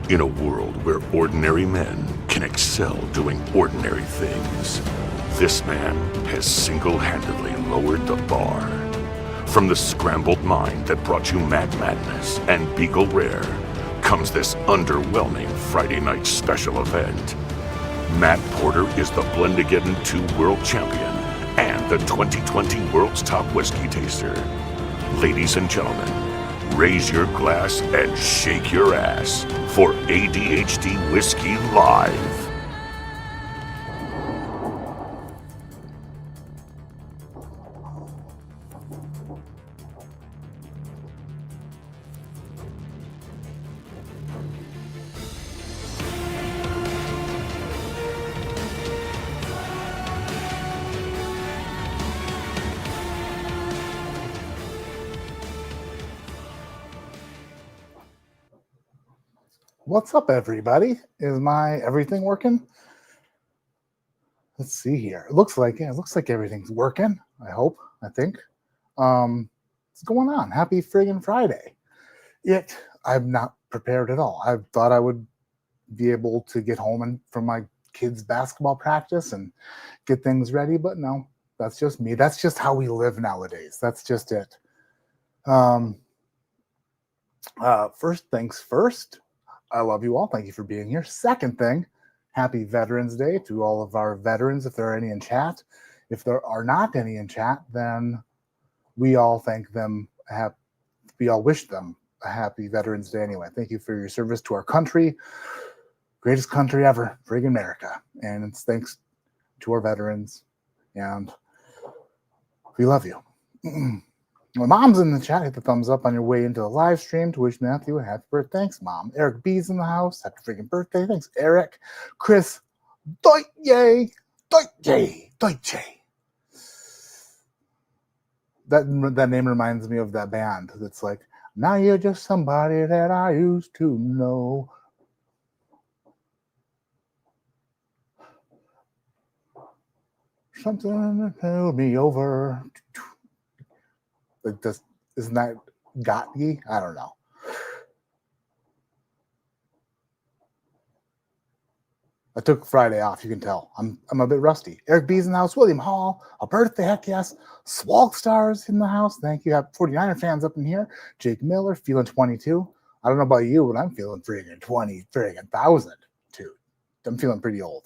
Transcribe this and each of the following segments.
In a world where ordinary men can excel doing ordinary things, this man has single-handedly lowered the bar. From the scrambled mind that brought you Mad Madness and Beagle Rare comes this underwhelming Friday night special event. Matt Porter is the Blendigeddon 2 World Champion and the 2020 World's Top Whiskey Taster. Ladies and gentlemen, raise your glass and shake your ass for ADHD Whiskey Live. What's up, everybody? Is my everything working? Let's see here. It looks like everything's working. I hope. I think. What's going on? Happy friggin' Friday! Yet I'm not prepared at all. I thought I would be able to get home and from my kids' basketball practice and get things ready, but no, that's just me. That's just how we live nowadays. That's just it. First things first. I love you all. Thank you for being here. Second thing, happy Veterans Day to all of our veterans, if there are any in chat. If there are not any in chat, then we all thank them. We all wish them a happy Veterans Day anyway. Thank you for your service to our country. Greatest country ever, friggin' America. And it's thanks to our veterans. And we love you. My mom's in the chat. Hit the thumbs up on your way into the live stream to wish Matthew a happy birthday. Thanks, Mom. Eric B's in the house. Happy freaking birthday. Thanks, Eric. Chris. Deutsche. That name reminds me of that band that's like, now you're just somebody that I used to know. Something that held me over. Like this, isn't that Gottye? I don't know. I took Friday off, you can tell. I'm a bit rusty. Eric B's in the house. William Hall, a birthday, heck yes. Swalk Stars in the house. Thank you. Have 49er fans up in here. Jake Miller, feeling 22. I don't know about you, but I'm feeling friggin' 20,000 too. I'm feeling pretty old.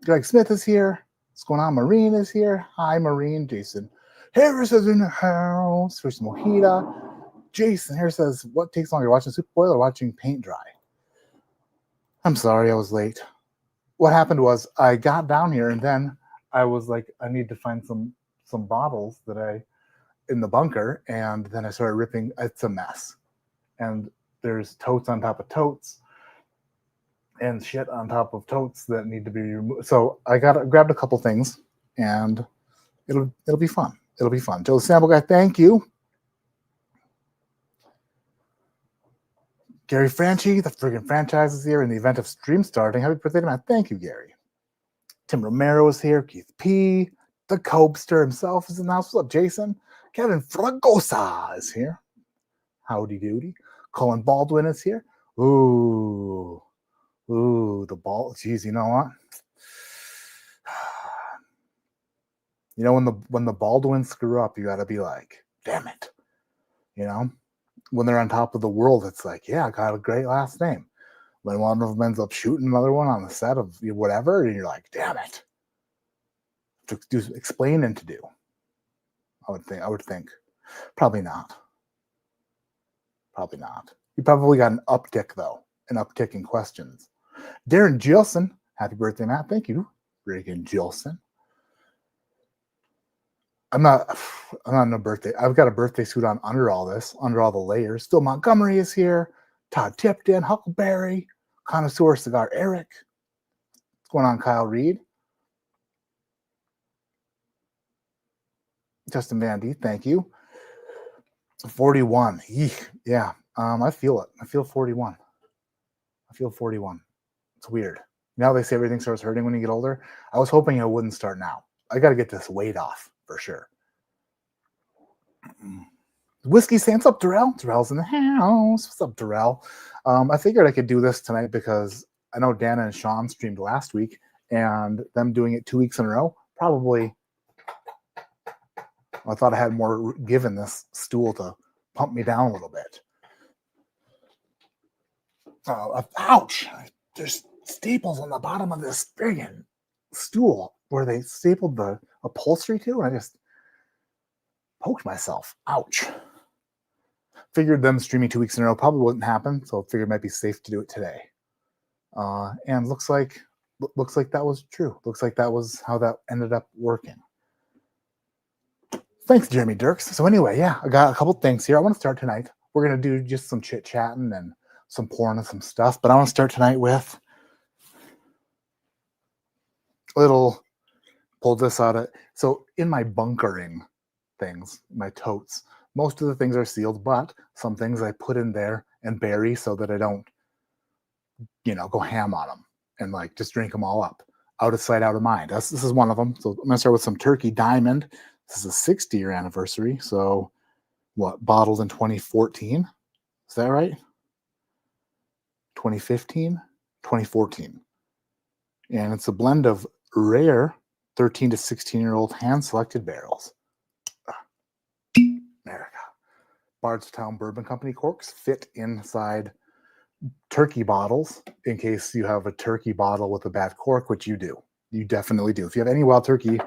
Greg Smith is here. What's going on? Marine is here. Hi, Marine. Jason Harris is in the house. Fish Mojita. Jason here says, what takes longer, watching Superboy or watching paint dry? I'm sorry I was late. What happened was I got down here and then I was like, I need to find some bottles that in the bunker, and then I started ripping. It's a mess. And there's totes on top of totes and shit on top of totes that need to be removed. So I grabbed a couple things, and it'll be fun. It'll be fun. Joe the Sample Guy, thank you. Gary Franchi, the friggin' franchise is here in the event of stream starting. Happy birthday to Matt. Thank you, Gary. Tim Romero is here. Keith P. The Cobster himself is in the house. What's up, Jason? Kevin Fragosa is here. Howdy doody. Colin Baldwin is here. Ooh, the ball. Geez, you know what? You know, when the Baldwins screw up, you got to be like, damn it. You know, when they're on top of the world, it's like, yeah, I got a great last name. When one of them ends up shooting another one on the set of whatever, and you're like, damn it. To do explaining to do. I would think. Probably not. You probably got an uptick, though. An uptick in questions. Darren Gilson. Happy birthday, Matt. Thank you, Reagan Gilson. I'm not in a birthday. I've got a birthday suit on under all this, under all the layers. Still Montgomery is here. Todd Tipton, Huckleberry, Connoisseur Cigar Eric. What's going on, Kyle Reed? Justin Van D, thank you. 41. Eek. Yeah. I feel it. I feel 41. It's weird. Now they say everything starts hurting when you get older. I was hoping it wouldn't start now. I got to get this weight off for sure. Whiskey Sans up, Darrell. Darrell's in the house. What's up, Darrell? I figured I could do this tonight because I know Dana and Sean streamed last week, and them doing it 2 weeks in a row, probably I thought I had more given this stool to pump me down a little bit. Ouch! There's staples on the bottom of this friggin' stool where they stapled the upholstery to, and I just poked myself. Ouch. Figured them streaming 2 weeks in a row probably wouldn't happen, so figured it might be safe to do it today. And looks like that was true. Looks like that was how that ended up working. Thanks, Jeremy Dirks. So anyway, yeah, I got a couple things here. I want to start tonight. We're going to do just some chit-chatting and some pouring of some stuff, but I want to start tonight with pull this out of, so in my bunkering things, my totes, most of the things are sealed, but some things I put in there and bury so that I don't, go ham on them and like just drink them all up. Out of sight, out of mind. This is one of them. So I'm going to start with some Turkey Diamond. This is a 60-year anniversary. So bottled in 2014? Is that right? 2015? 2014. And it's a blend of rare 13 to 16-year-old hand-selected barrels. America. Bardstown Bourbon Company corks fit inside turkey bottles in case you have a turkey bottle with a bad cork, which you do. You definitely do. If you have any wild turkey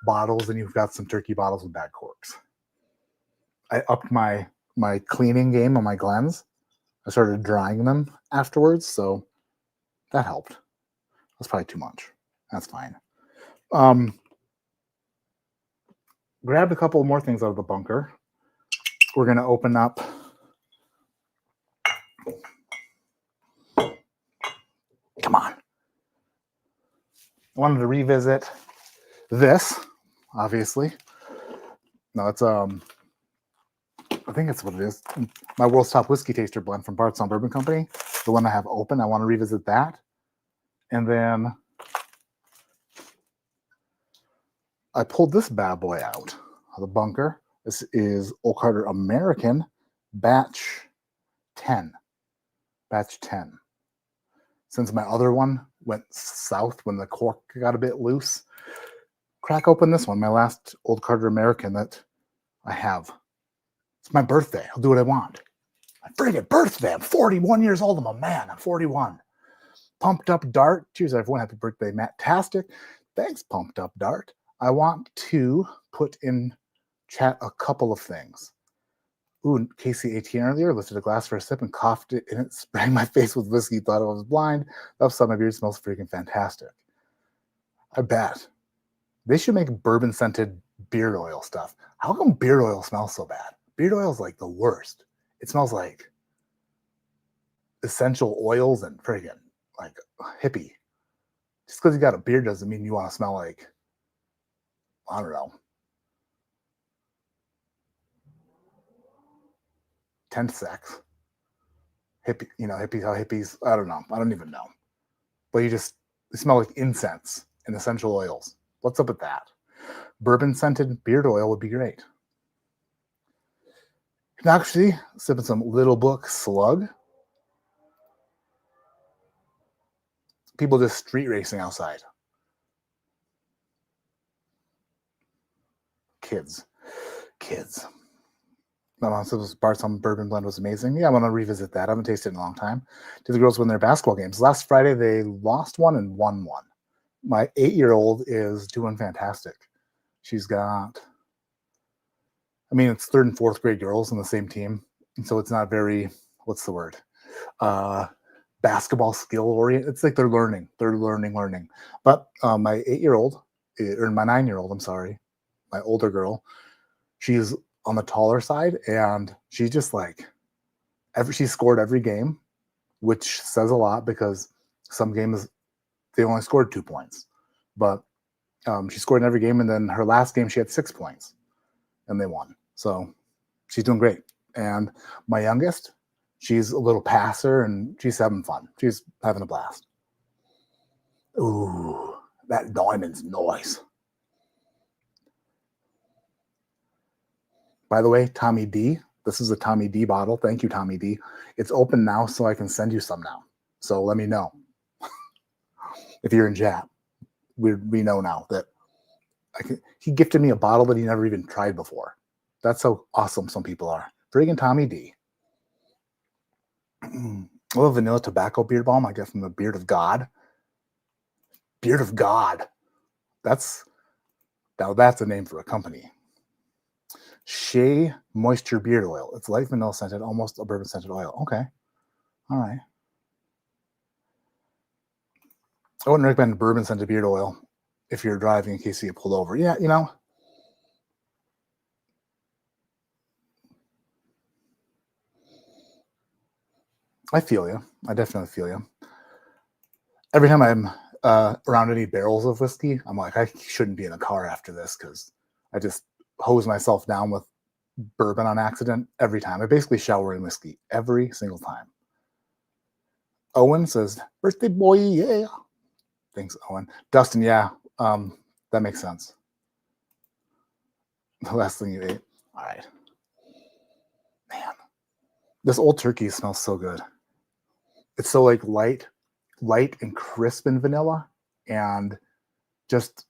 bottles, then you've got some turkey bottles with bad corks. I upped my cleaning game on my Glens. I started drying them afterwards, so that helped. That's probably too much. That's fine. Grabbed a couple more things out of the bunker. We're going to open up come on. I wanted to revisit this, obviously. No, it's I think it's what it is. My World's Top Whiskey Taster blend from Bardstown Bourbon Company. The one I have open. I want to revisit that. And then I pulled this bad boy out of the bunker. This is Old Carter American Batch 10. Batch 10. Since my other one went south when the cork got a bit loose, crack open this one, my last Old Carter American that I have. It's my birthday. I'll do what I want. My friggin' birthday. I'm 41 years old. I'm a man. I'm 41. Pumped Up Dart. Cheers, everyone. Happy birthday, Matt-tastic. Thanks, Pumped Up Dart. I want to put in chat a couple of things. Ooh, Casey18 earlier lifted a glass for a sip and coughed it in it, spraying my face with whiskey. Thought I was blind. Upside my beard smells freaking fantastic. I bet. They should make bourbon-scented beard oil stuff. How come beard oil smells so bad? Beard oil is like the worst. It smells like essential oils and friggin' like hippie. Just because you got a beard doesn't mean you want to smell like, I don't know, 10th sex. Hippie, hippies, how hippies, I don't know. I don't even know. But you smell like incense and essential oils. What's up with that? Bourbon-scented beard oil would be great. Actually, sipping some Little Book Slug. People just street racing outside. Kids. My mom said this Bardstown Bourbon Blend was amazing. Yeah, I want to revisit that. I haven't tasted it in a long time. Did the girls win their basketball games? Last Friday, they lost one and won one. My 8-year-old is doing fantastic. She's got, it's 3rd and 4th grade girls on the same team. And so it's not very, what's the word? Basketball skill oriented. It's like they're learning. But my 8-year-old, or my 9-year-old, I'm sorry, my older girl, she's on the taller side, and she's just like, she scored every game, which says a lot because some games they only scored 2 points, but she scored in every game, and then her last game she had 6 points, and they won. So she's doing great. And my youngest, she's a little passer, and she's having fun. She's having a blast. Ooh, that diamond's nice. By the way, Tommy D This is a Tommy D bottle. Thank you, Tommy D. It's open now, so I can send you some now. So let me know if you're in chat. We know now that he gifted me a bottle that he never even tried before. That's how awesome some people are. Friggin' Tommy D. A little vanilla tobacco beard balm I get from the Beard of God. Beard of God. That's a name for a company. Shea Moisture Beard Oil. It's light vanilla scented, almost a bourbon scented oil. Okay. All right. I wouldn't recommend bourbon scented beard oil if you're driving in case you get pulled over. Yeah, I feel you. I definitely feel you. Every time I'm around any barrels of whiskey, I'm like, I shouldn't be in a car after this because I just hose myself down with bourbon on accident every time. I basically shower in whiskey every single time. Owen says, birthday boy, yeah. Thanks, Owen. Dustin, yeah, that makes sense. The last thing you ate. All right. Man, this Old Turkey smells so good. It's so like light and crisp and vanilla and just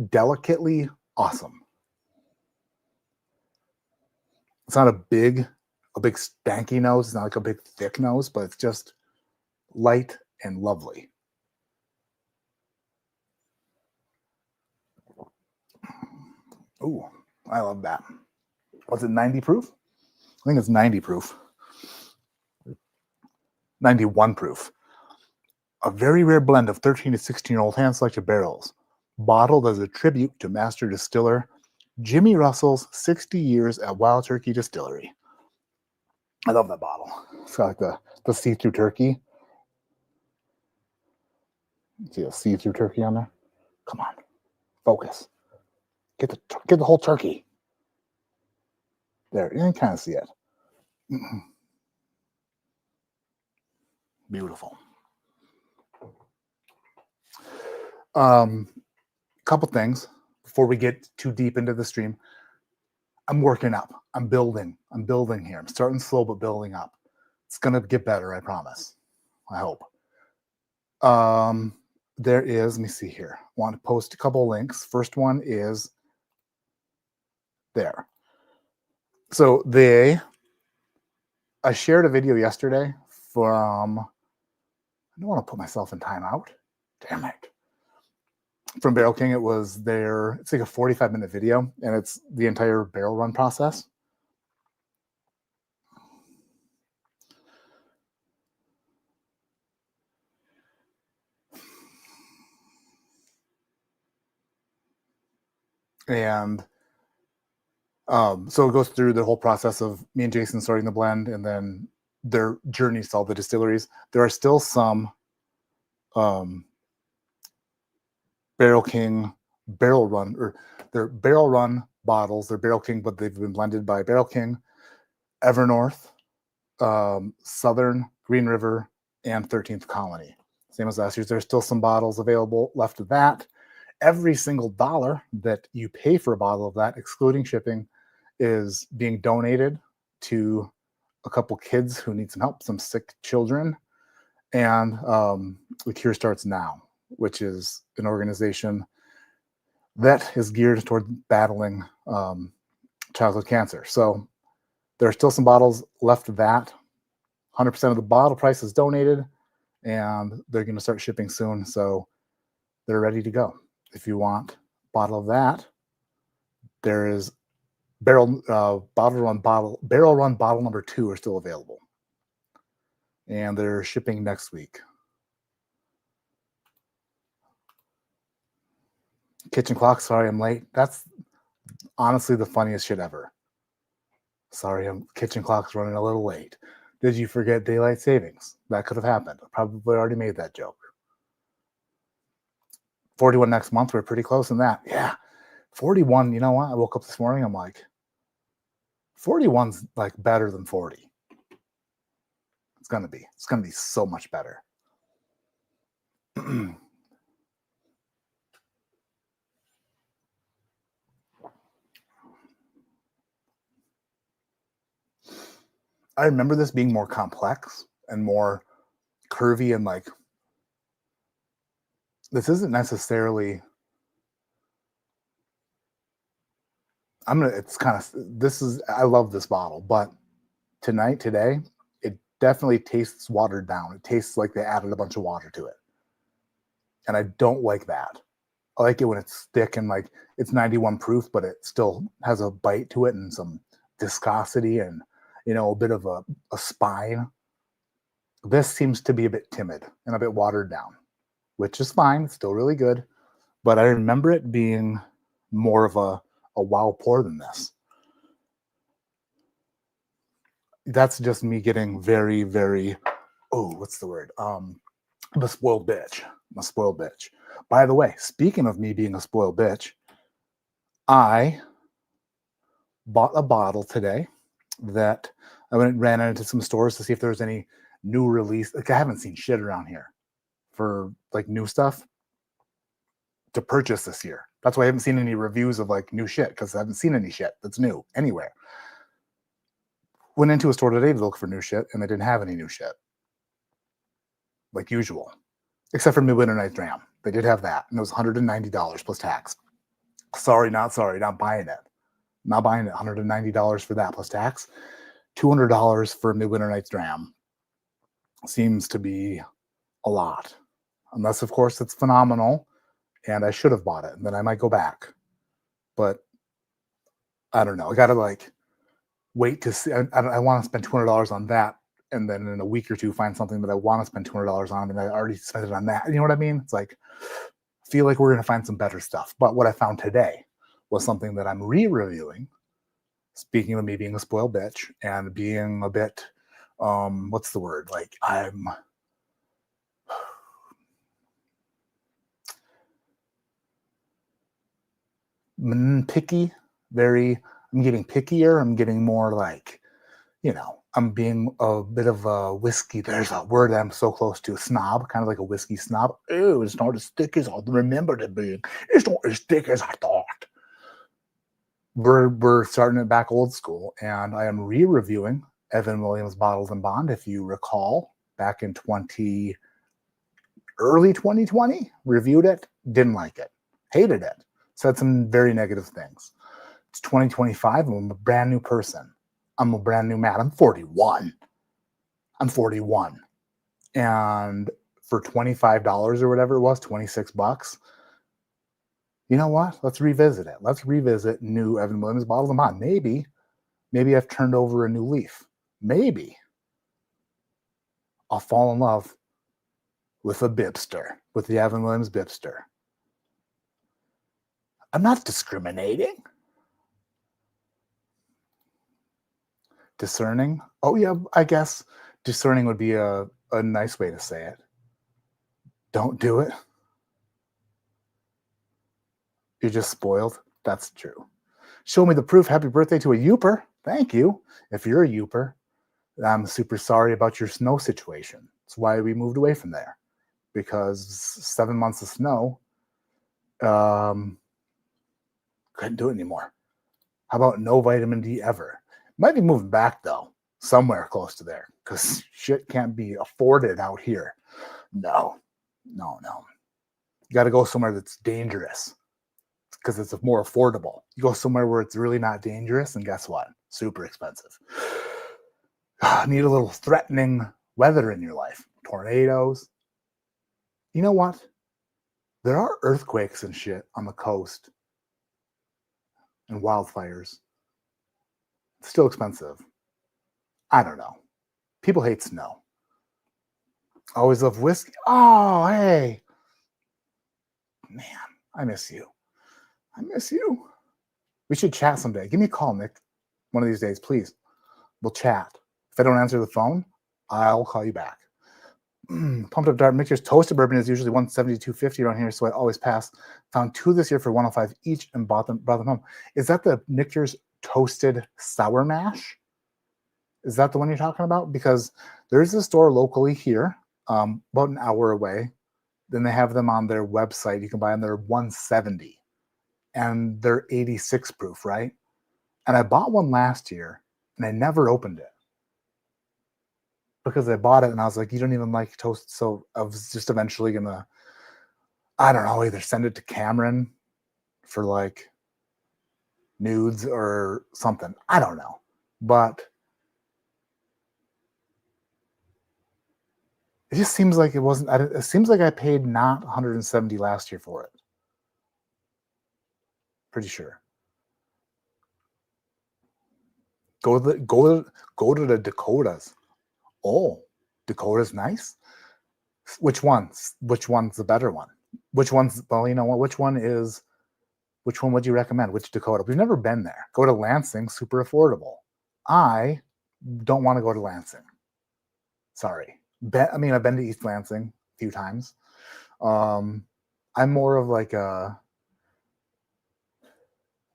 delicately awesome. It's not a big stanky nose. It's not like a big thick nose, but it's just light and lovely. Ooh, I love that. Was it 90 proof? I think it's 90 proof. 91 proof. A very rare blend of 13 to 16-year-old hand-selected barrels, bottled as a tribute to master distiller Jimmy Russell's 60 years at Wild Turkey Distillery. I love that bottle. It's got like the see-through turkey. See a see-through turkey on there? Come on, focus. Get the whole turkey. There, you can kind of see it. Beautiful. Couple things before we get too deep into the stream. I'm working up. I'm building here. I'm starting slow, but building up. It's gonna get better, I promise. I hope. There is, let me see here. I want to post a couple links. First one is there. So I shared a video yesterday from, I don't want to put myself in timeout. Damn it. From Barrel King, it's like a 45-minute video, and it's the entire barrel run process. And so it goes through the whole process of me and Jason starting the blend and then their journeys to all the distilleries. There are still some Barrel King barrel run, or they're barrel run bottles. They're Barrel King, but they've been blended by Barrel King, Evernorth, Southern, Green River, and 13th Colony. Same as last year's. There's still some bottles available left of that. Every single dollar that you pay for a bottle of that, excluding shipping, is being donated to a couple kids who need some help, some sick children. And The Cure Starts Now, which is an organization that is geared toward battling childhood cancer. So there are still some bottles left of that. 100% of the bottle price is donated, and they're going to start shipping soon. So they're ready to go. If you want a bottle of that, there is Barrel Run bottle number 2 are still available, and they're shipping next week. Kitchen clock, sorry I'm late. That's honestly the funniest shit ever. Sorry, kitchen clock's running a little late. Did you forget daylight savings? That could have happened. I probably already made that joke. 41 next month. We're pretty close in that. Yeah. 41, you know what? I woke up this morning, I'm like, 41's like better than 40. It's gonna be so much better. I remember this being more complex and more curvy and like, this isn't necessarily, it's kind of, I love this bottle, but today, it definitely tastes watered down. It tastes like they added a bunch of water to it. And I don't like that. I like it when it's thick and like it's 91 proof, but it still has a bite to it and some viscosity and, a bit of a spine. This seems to be a bit timid and a bit watered down, which is fine. It's still really good. But I remember it being more of a wow pour than this. That's just me getting very, very, what's the word? I'm a spoiled bitch. I'm a spoiled bitch. By the way, speaking of me being a spoiled bitch, I bought a bottle today that I ran into some stores to see if there was any new release. Like, I haven't seen shit around here for like new stuff to purchase this year. That's why I haven't seen any reviews of like new shit, because I haven't seen any shit that's new anywhere. Went into a store today to look for new shit, and they didn't have any new shit. Like usual. Except for Midwinter Night's Dram. They did have that, and it was $190 plus tax. Sorry, not buying it. Not buying it. $190 for that plus tax. $200 for Midwinter Night's Dram seems to be a lot. Unless, of course, it's phenomenal, and I should have bought it, and then I might go back. But I don't know. I gotta like wait to see. I want to spend $200 on that, and then in a week or two find something that I want to spend $200 on, and I already spent it on that. You know what I mean? It's like, I feel like we're going to find some better stuff. But what I found today was something that I'm re-reviewing. Speaking of me being a spoiled bitch and being a bit, what's the word? Like, I'm picky, I'm getting pickier. I'm getting more like, I'm being a bit of a whiskey. There's a word that I'm so close to, snob, kind of like a whiskey snob. Oh, it's not as thick as I remembered it being. It's not as thick as I thought. We're starting it back old school, and I am re-reviewing Evan Williams Bottled and Bond. If you recall, back in early 2020, reviewed it, didn't like it, hated it, said some very negative things. It's 2025, I'm a brand new person. I'm a brand new man. I'm 41. And for $25 or whatever it was, $26, you know what? Let's revisit it. Let's revisit new Evan Williams Bottled and Bond. Maybe I've turned over a new leaf. Maybe I'll fall in love with a Bibster, with the Evan Williams Bibster. I'm not discriminating. Discerning? Oh, yeah, I guess discerning would be a nice way to say it. Don't do it. You're just spoiled. That's true. Show me the proof. Happy birthday to a Youper. Thank you. If you're a Youper, I'm super sorry about your snow situation. That's why we moved away from there. Because 7 months of snow, couldn't do it anymore. How about no vitamin D ever? Might be moving back, though, somewhere close to there, because shit can't be afforded out here. No. You got to go somewhere that's dangerous, because it's more affordable. You go somewhere where it's really not dangerous, and guess what? Super expensive. Need a little threatening weather in your life. Tornadoes. You know what? There are earthquakes and shit on the coast, and wildfires. It's still expensive. I don't know. People hate snow. I always love whiskey. Oh, hey. Man, I miss you. We should chat someday. Give me a call, Nick. One of these days, please. We'll chat. If I don't answer the phone, I'll call you back. Pumped Up Dark Mixers Toasted Bourbon is usually $172.50 around here, so I always pass. Found 2 this year for $105 each and brought them home. Is that the Mixers Toasted Sour Mash? Is that the one you're talking about? Because there's a store locally here, about an hour away. Then they have them on their website. You can buy them. They're $170, and they're 86 proof, right? And I bought one last year, and I never opened it. because I bought it and I was like, you don't even like toast. So I was just eventually gonna, I don't know, either send it to Cameron for like nudes or something. I don't know. But it just seems like it wasn't, it seems like I paid not 170 last year for it. Pretty sure. Go to the Dakotas. Oh, Dakota's nice. Which one's the better one? Which one's, well, you know what? Which one would you recommend? Which Dakota? We've never been there. Go to Lansing, super affordable. I don't want to go to Lansing. Sorry. I've been to East Lansing a few times. I'm more of like a,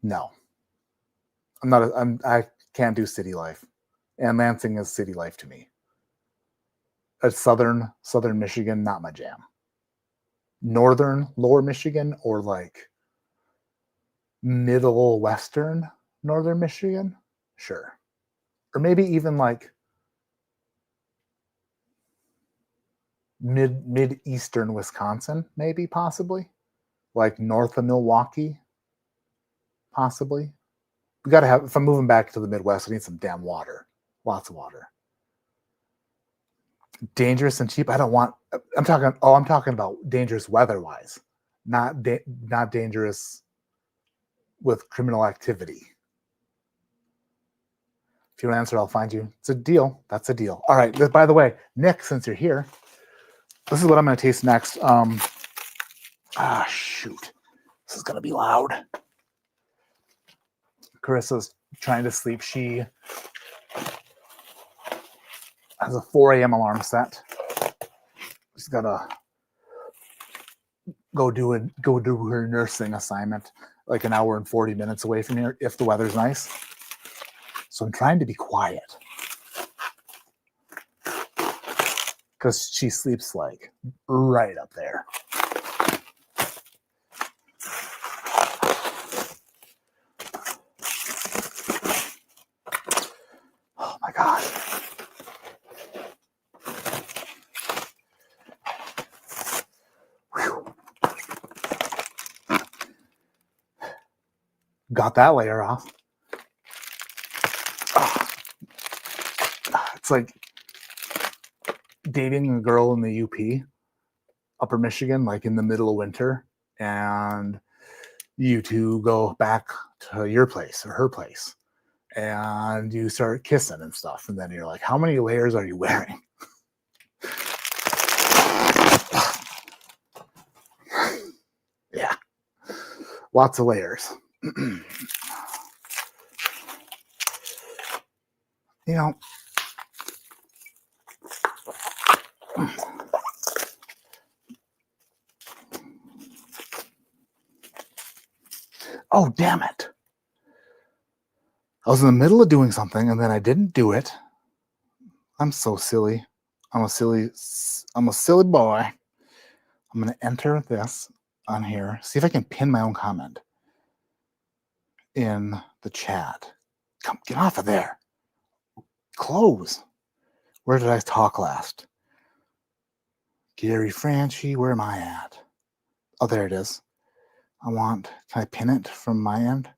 no. I can't do city life. And Lansing is city life to me. It's southern Michigan, not my jam. Northern, lower Michigan, or like middle western northern Michigan, sure. Or maybe even like mid eastern Wisconsin, maybe possibly. Like north of Milwaukee, possibly. We gotta have, if I'm moving back to the Midwest, I need some damn water. Lots of water. Dangerous and cheap. I'm talking about dangerous weather-wise, not dangerous with criminal activity. If you don't answer, I'll find you. It's a deal. That's a deal. All right. By the way, Nick, since you're here, this is what I'm going to taste next. Shoot. This is going to be loud. Carissa's trying to sleep. She has a 4 a.m. alarm set. She's got to go do her nursing assignment like an hour and 40 minutes away from here if the weather's nice. So I'm trying to be quiet because she sleeps like right up there. Oh my God. Whew. Got that layer off. It's like dating a girl in the UP, Upper Michigan, like in the middle of winter, and you two go back to your place or her place, and you start kissing and stuff, and then you're like, how many layers are you wearing? Yeah, lots of layers. You know, oh, damn it. I was in the middle of doing something and then I didn't do it. I'm so silly. I'm a silly boy. I'm going to enter this on here. See if I can pin my own comment in the chat. Come, get off of there. Close. Where did I talk last? Gary Franchi, where am I at? Oh, there it is. Can I pin it from my end?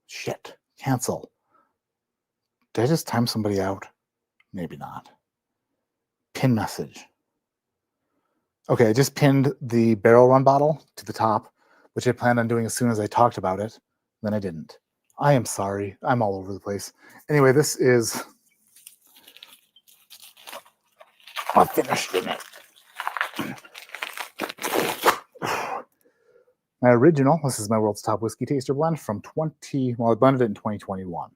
Shit. Cancel. Did I just time somebody out? Maybe not. Pin message. Okay, I just pinned the Barrel Run bottle to the top, which I planned on doing as soon as I talked about it. Then I didn't. I am sorry. I'm all over the place. Anyway, this is... I finished in it. My original, this is my World's Top Whiskey Taster blend from I blended it in 2021,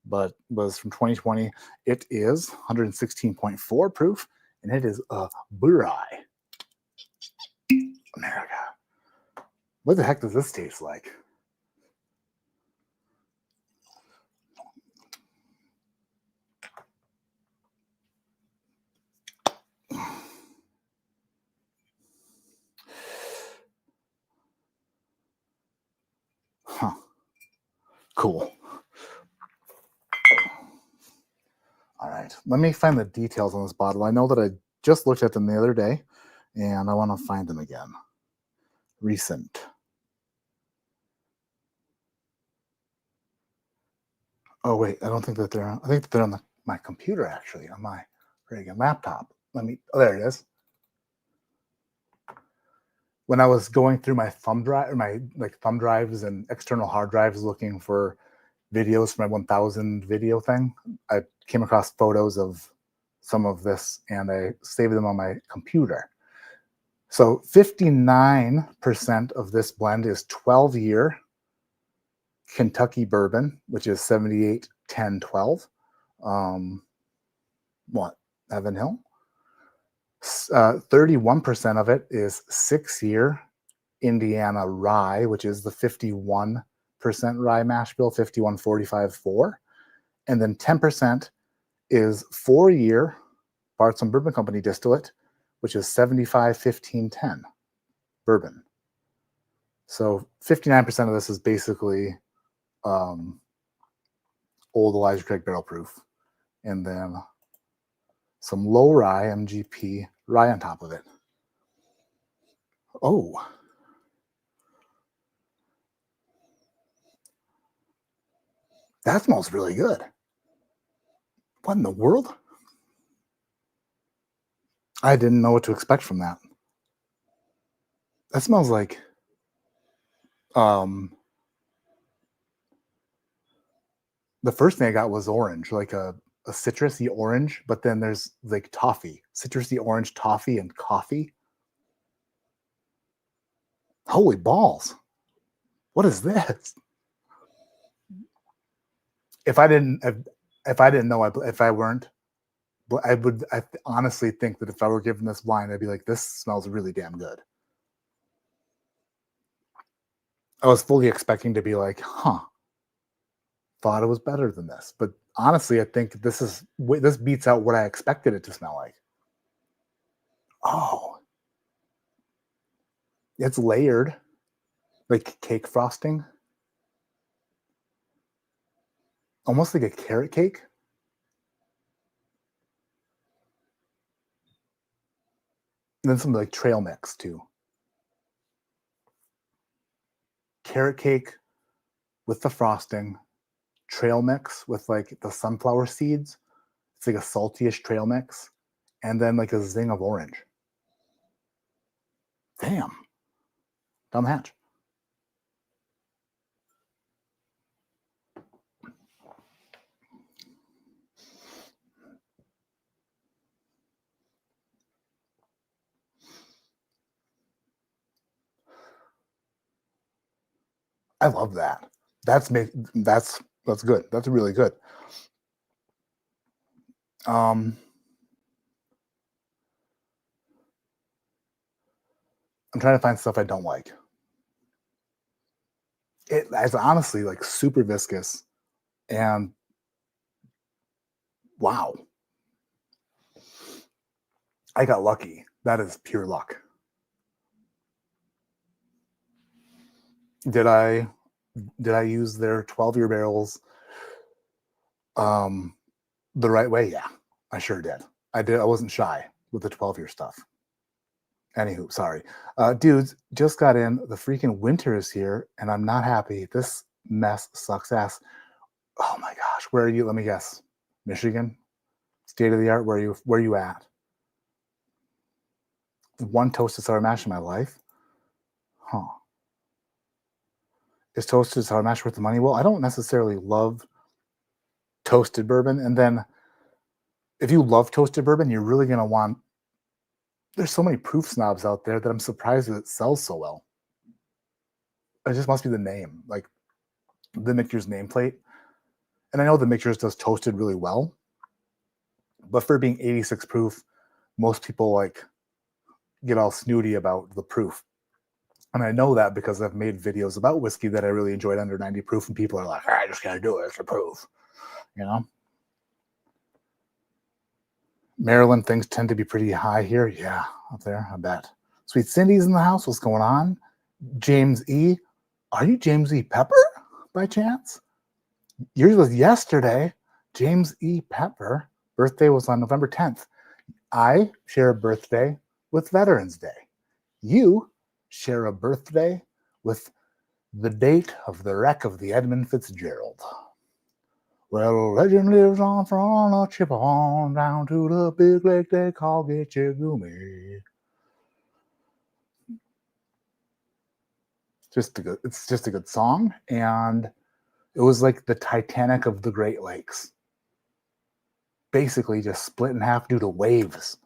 but was from 2020. It is 116.4 proof, and it is a Burai. America. What the heck does this taste like? Huh. Cool. All right. right, let me find the details on this bottle. I know that I just looked at them the other day, and I want to find them again. Recent. Oh wait, I don't think that they're on. I think that they're on my computer actually, on my friggin' laptop. Let me. Oh, there it is. When I was going through my thumb drive, my thumb drives and external hard drives, looking for videos for my 1000 video thing, I came across photos of some of this, and I saved them on my computer. So 59% of this blend is 12-year Kentucky bourbon, which is 78, 10, 12. Evan Hill. 31% of it is 6-year Indiana rye, which is the 51% rye mash bill, 51-45-4. And then 10% is 4-year Bartram Bourbon Company distillate, which is 75-15-10 bourbon. So 59% of this is basically old Elijah Craig barrel proof, and then some low rye MGP rye on top of it. Oh, that smells really good. What in the world? I didn't know what to expect from that. That smells like the first thing I got was orange, like a citrusy orange, but then there's like toffee, citrusy orange, toffee, and coffee. Holy balls. What is this? If I didn't know, I honestly think that if I were given this wine, I'd be like, this smells really damn good. I was fully expecting to be like, thought it was better than this. But honestly, I think this beats out what I expected it to smell like. Oh, it's layered, like cake frosting. Almost like a carrot cake. And then some like trail mix too. Carrot cake with the frosting, trail mix with like the sunflower seeds. It's like a saltyish trail mix, and then like a zing of orange. Damn. Down the hatch. I love that. That's good. That's really good. I'm trying to find stuff I don't like. It's honestly like super viscous, and wow. I got lucky. That is pure luck. Did I use their 12-year barrels the right way? Yeah, I sure did. I did. I wasn't shy with the 12-year stuff. Anywho, sorry. Dudes, just got in. The freaking winter is here, and I'm not happy. This mess sucks ass. Oh my gosh, where are you? Let me guess. Michigan? State of the art. Where are you at? One toasted sour mash in my life? Huh. Is toasted sour mash worth the money? Well, I don't necessarily love toasted bourbon. And then if you love toasted bourbon, you're really going to want... There's so many proof snobs out there that I'm surprised that it sells so well. It just must be the name, like the Michter's nameplate. And I know the Michter's does toasted really well, but for being 86 proof, most people like get all snooty about the proof. And I know that because I've made videos about whiskey that I really enjoyed under 90 proof, and people are like, I just gotta do it, it's a proof, you know? Maryland things tend to be pretty high here. Yeah, up there, I bet. Sweet Cindy's in the house. What's going on? James E. Are you James E. Pepper by chance? Yours was yesterday. James E. Pepper. birthday was on November 10th. I share a birthday with Veterans Day. You share a birthday with the date of the wreck of the Edmund Fitzgerald. Well, legend lives on from a chip on down to the big lake they call Gitchagumi. It's just a good song, and it was like the Titanic of the Great Lakes. Basically just split in half due to waves.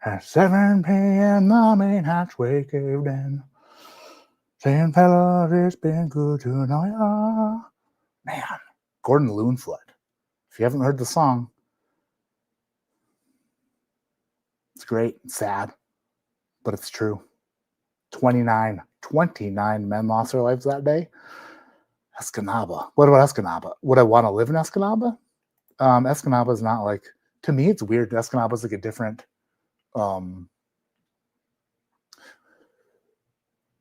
At 7 p.m. the main hatchway caved in, saying, fellas, it's been good to know ya. Man, Gordon Loonfoot. If you haven't heard the song, it's great. It's sad, but it's true. 29 men lost their lives that day. Escanaba. What about Escanaba? Would I want to live in Escanaba? Escanaba is not like, to me, it's weird. Escanaba is like a different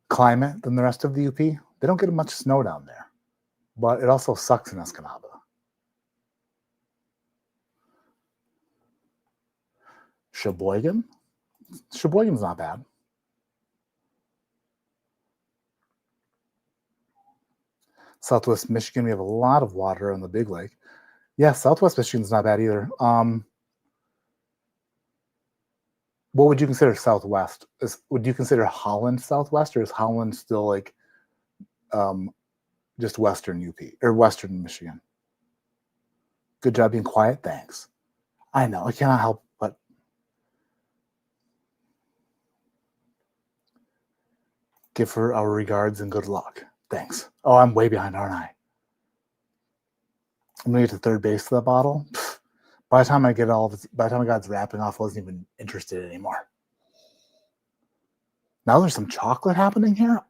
climate than the rest of the UP. They don't get much snow down there, but it also sucks in Escanaba. Sheboygan? Sheboygan's not bad. Southwest Michigan, we have a lot of water on the Big Lake. Yeah, Southwest Michigan's not bad either. What would you consider Southwest? Would you consider Holland Southwest, or is Holland still like just Western UP or Western Michigan? Good job being quiet. Thanks. I know I cannot help but give her our regards and good luck. Thanks. Oh, I'm way behind, aren't I? I'm gonna get to third base of the bottle. By the time I got its wrapping off, I wasn't even interested anymore. Now there's some chocolate happening here.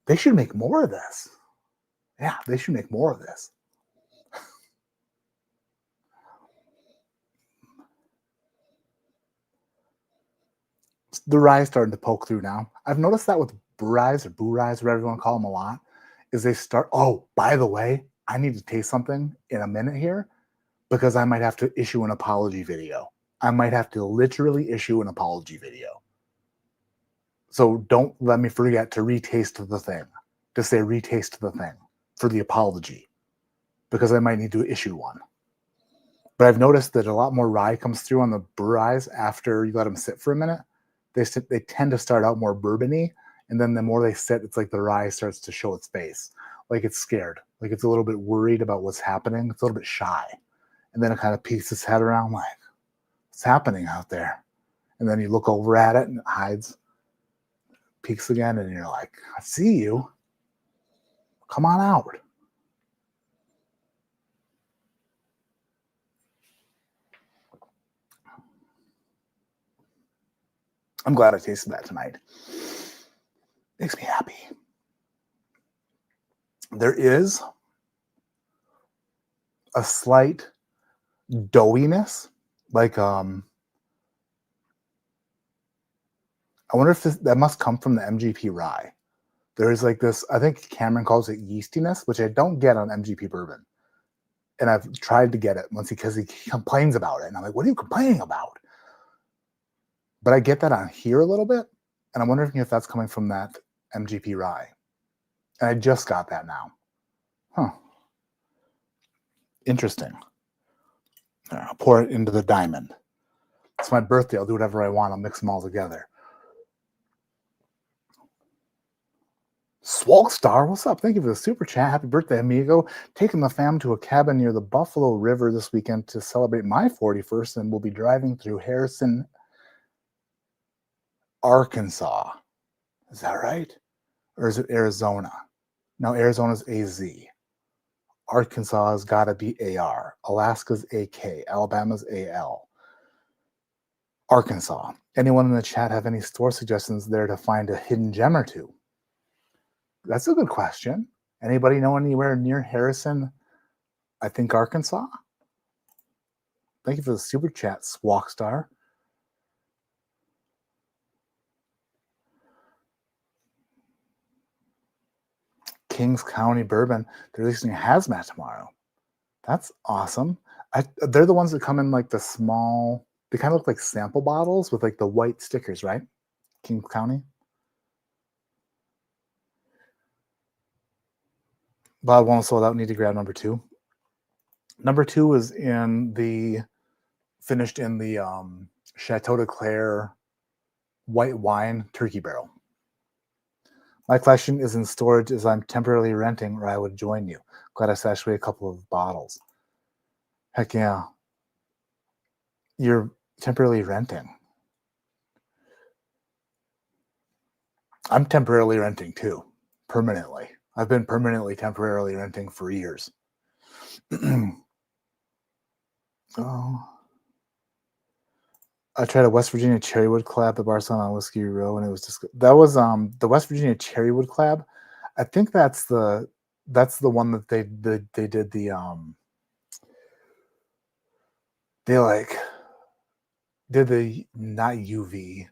They should make more of this. Yeah, they should make more of this. The rye is starting to poke through now. I've noticed that with Burais or Burais, whatever you want to call them a lot, is they start, by the way, I need to taste something in a minute here because I might have to issue an apology video. I might have to literally issue an apology video. So don't let me forget to retaste the thing. To say retaste the thing for the apology because I might need to issue one. But I've noticed that a lot more rye comes through on the Burais after you let them sit for a minute. They tend to start out more bourbony, and then the more they sit, it's like the rye starts to show its face. Like it's scared. Like it's a little bit worried about what's happening. It's a little bit shy. And then it kind of peeks its head around like, what's happening out there? And then you look over at it and it hides, peeks again, and you're like, I see you. Come on out. I'm glad I tasted that tonight. Makes me happy. There is a slight doughiness, like I wonder if that must come from the MGP rye. There is like this, I think Cameron calls it yeastiness, which I don't get on MGP bourbon. And I've tried to get it once because he complains about it. And I'm like, what are you complaining about? But I get that on here a little bit. And I'm wondering if that's coming from that MGP rye. And I just got that now. Huh. Interesting. I'll pour it into the diamond. It's my birthday. I'll do whatever I want. I'll mix them all together. Swalkstar, what's up? Thank you for the super chat. Happy birthday, amigo. Taking the fam to a cabin near the Buffalo River this weekend to celebrate my 41st, and we'll be driving through Harrison, Arkansas. Is that right? Or is it Arizona? No, Arizona's AZ. Arkansas has got to be AR. Alaska's AK. Alabama's AL. Arkansas. Anyone in the chat have any store suggestions there to find a hidden gem or two? That's a good question. Anybody know anywhere near Harrison? I think Arkansas. Thank you for the super chat, Swalkstar. Kings County Bourbon. They're releasing a hazmat tomorrow. That's awesome. They're the ones that come in like the small. They kind of look like sample bottles with like the white stickers, right? King County. Bob one sold out. Need to grab number two. Number two is finished in the Chateau de Claire white wine turkey barrel. My collection is in storage as I'm temporarily renting, or I would join you. Glad I stashed away a couple of bottles. Heck yeah. You're temporarily renting. I'm temporarily renting too, permanently. I've been temporarily renting for years. Oh. I tried a West Virginia Cherrywood collab at Barcelona on Whiskey Row, and it was just the West Virginia Cherrywood collab. I think that's the one that they did they like did the not UV.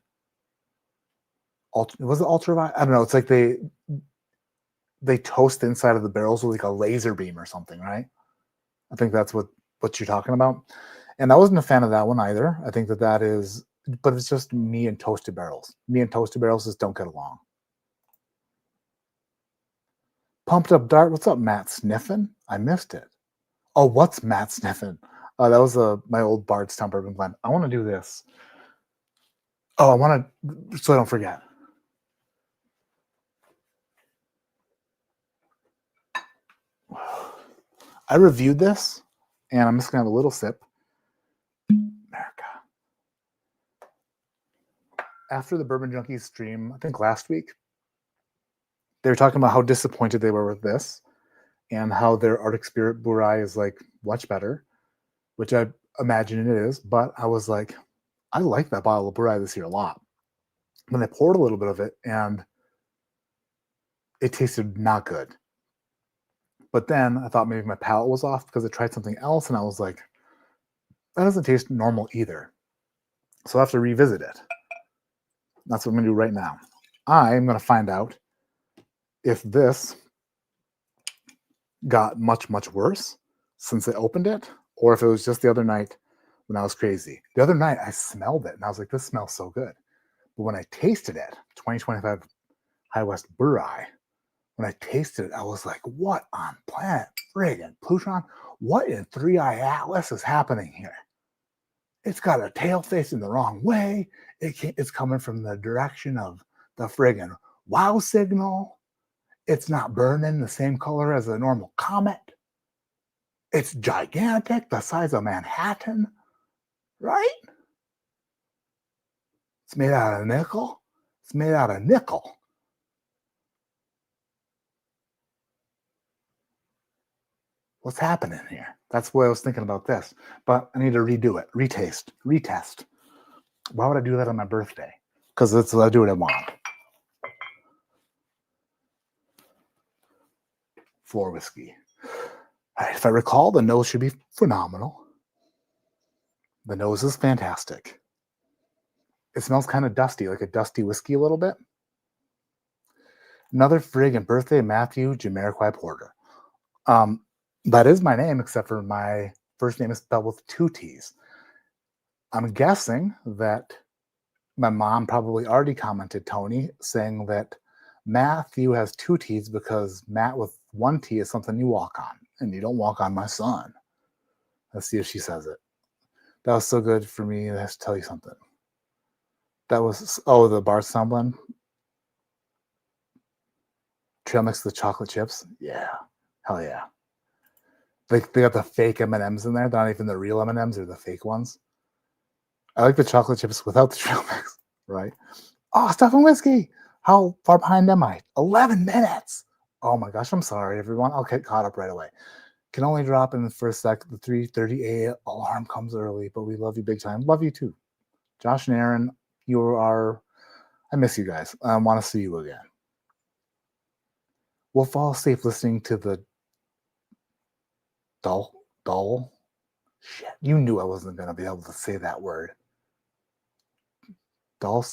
Was it ultraviolet? I don't know. It's like they toast the inside of the barrels with like a laser beam or something, right? I think that's what you're talking about. And I wasn't a fan of that one either. I think that is, but it's just me and toasted barrels. Me and toasted barrels just don't get along. Pumped Up Dart. What's up, Matt Sniffin? I missed it. Oh, what's Matt Sniffin? That was my old Bardstown Bourbon blend. I want to do this. Oh, I want to, so I don't forget. I reviewed this, and I'm just going to have a little sip. America. After the Bourbon Junkies stream, I think last week, they were talking about how disappointed they were with this and how their Arctic Spirit Burai is like much better, which I imagine it is. But I was like, I like that bottle of Burai this year a lot. Then I poured a little bit of it, and it tasted not good. But then I thought maybe my palate was off because I tried something else, and I was like, that doesn't taste normal either. So I have to revisit it. That's what I'm going to do right now. I'm going to find out if this got much, much worse since I opened it, or if it was just the other night when I was crazy. The other night, I smelled it, and I was like, this smells so good. But when I tasted it, 2025 High West Burai, when I tasted it, I was like, what on planet friggin' Plutron? What in 3i Atlas is happening here? It's got a tail facing the wrong way. It's coming from the direction of the friggin' wow signal. It's not burning the same color as a normal comet. It's gigantic, the size of Manhattan, right? It's made out of nickel. It's made out of nickel. What's happening here? That's what I was thinking about this. But I need to redo it, retest. Why would I do that on my birthday? Because I do what I want. 4 whiskey. All right, if I recall, the nose should be phenomenal. The nose is fantastic. It smells kind of dusty, like a dusty whiskey a little bit. Another friggin' birthday, Matthew Jamiroquai Porter. That is my name, except for my first name is spelled with 2 T's. I'm guessing that my mom probably already commented, Tony, saying that Matthew has 2 T's because Matt with 1 T is something you walk on, and you don't walk on my son. Let's see if she says it. That was so good for me. I have to tell you something. That was, the Bardstown blend. Trail mix the chocolate chips. Yeah. Hell yeah. They got the fake M&Ms in there. They're not even the real M&Ms. They're the fake ones. I like the chocolate chips without the trail mix, right? Oh, Stuff and Whiskey. How far behind am I? 11 minutes. Oh my gosh, I'm sorry, everyone. I'll get caught up right away. Can only drop in for a sec. The 3:30 alarm comes early, but we love you big time. Love you too. Josh and Aaron, I miss you guys. I want to see you again. We'll fall asleep listening to the dull. Shit, you knew I wasn't going to be able to say that word. Dull.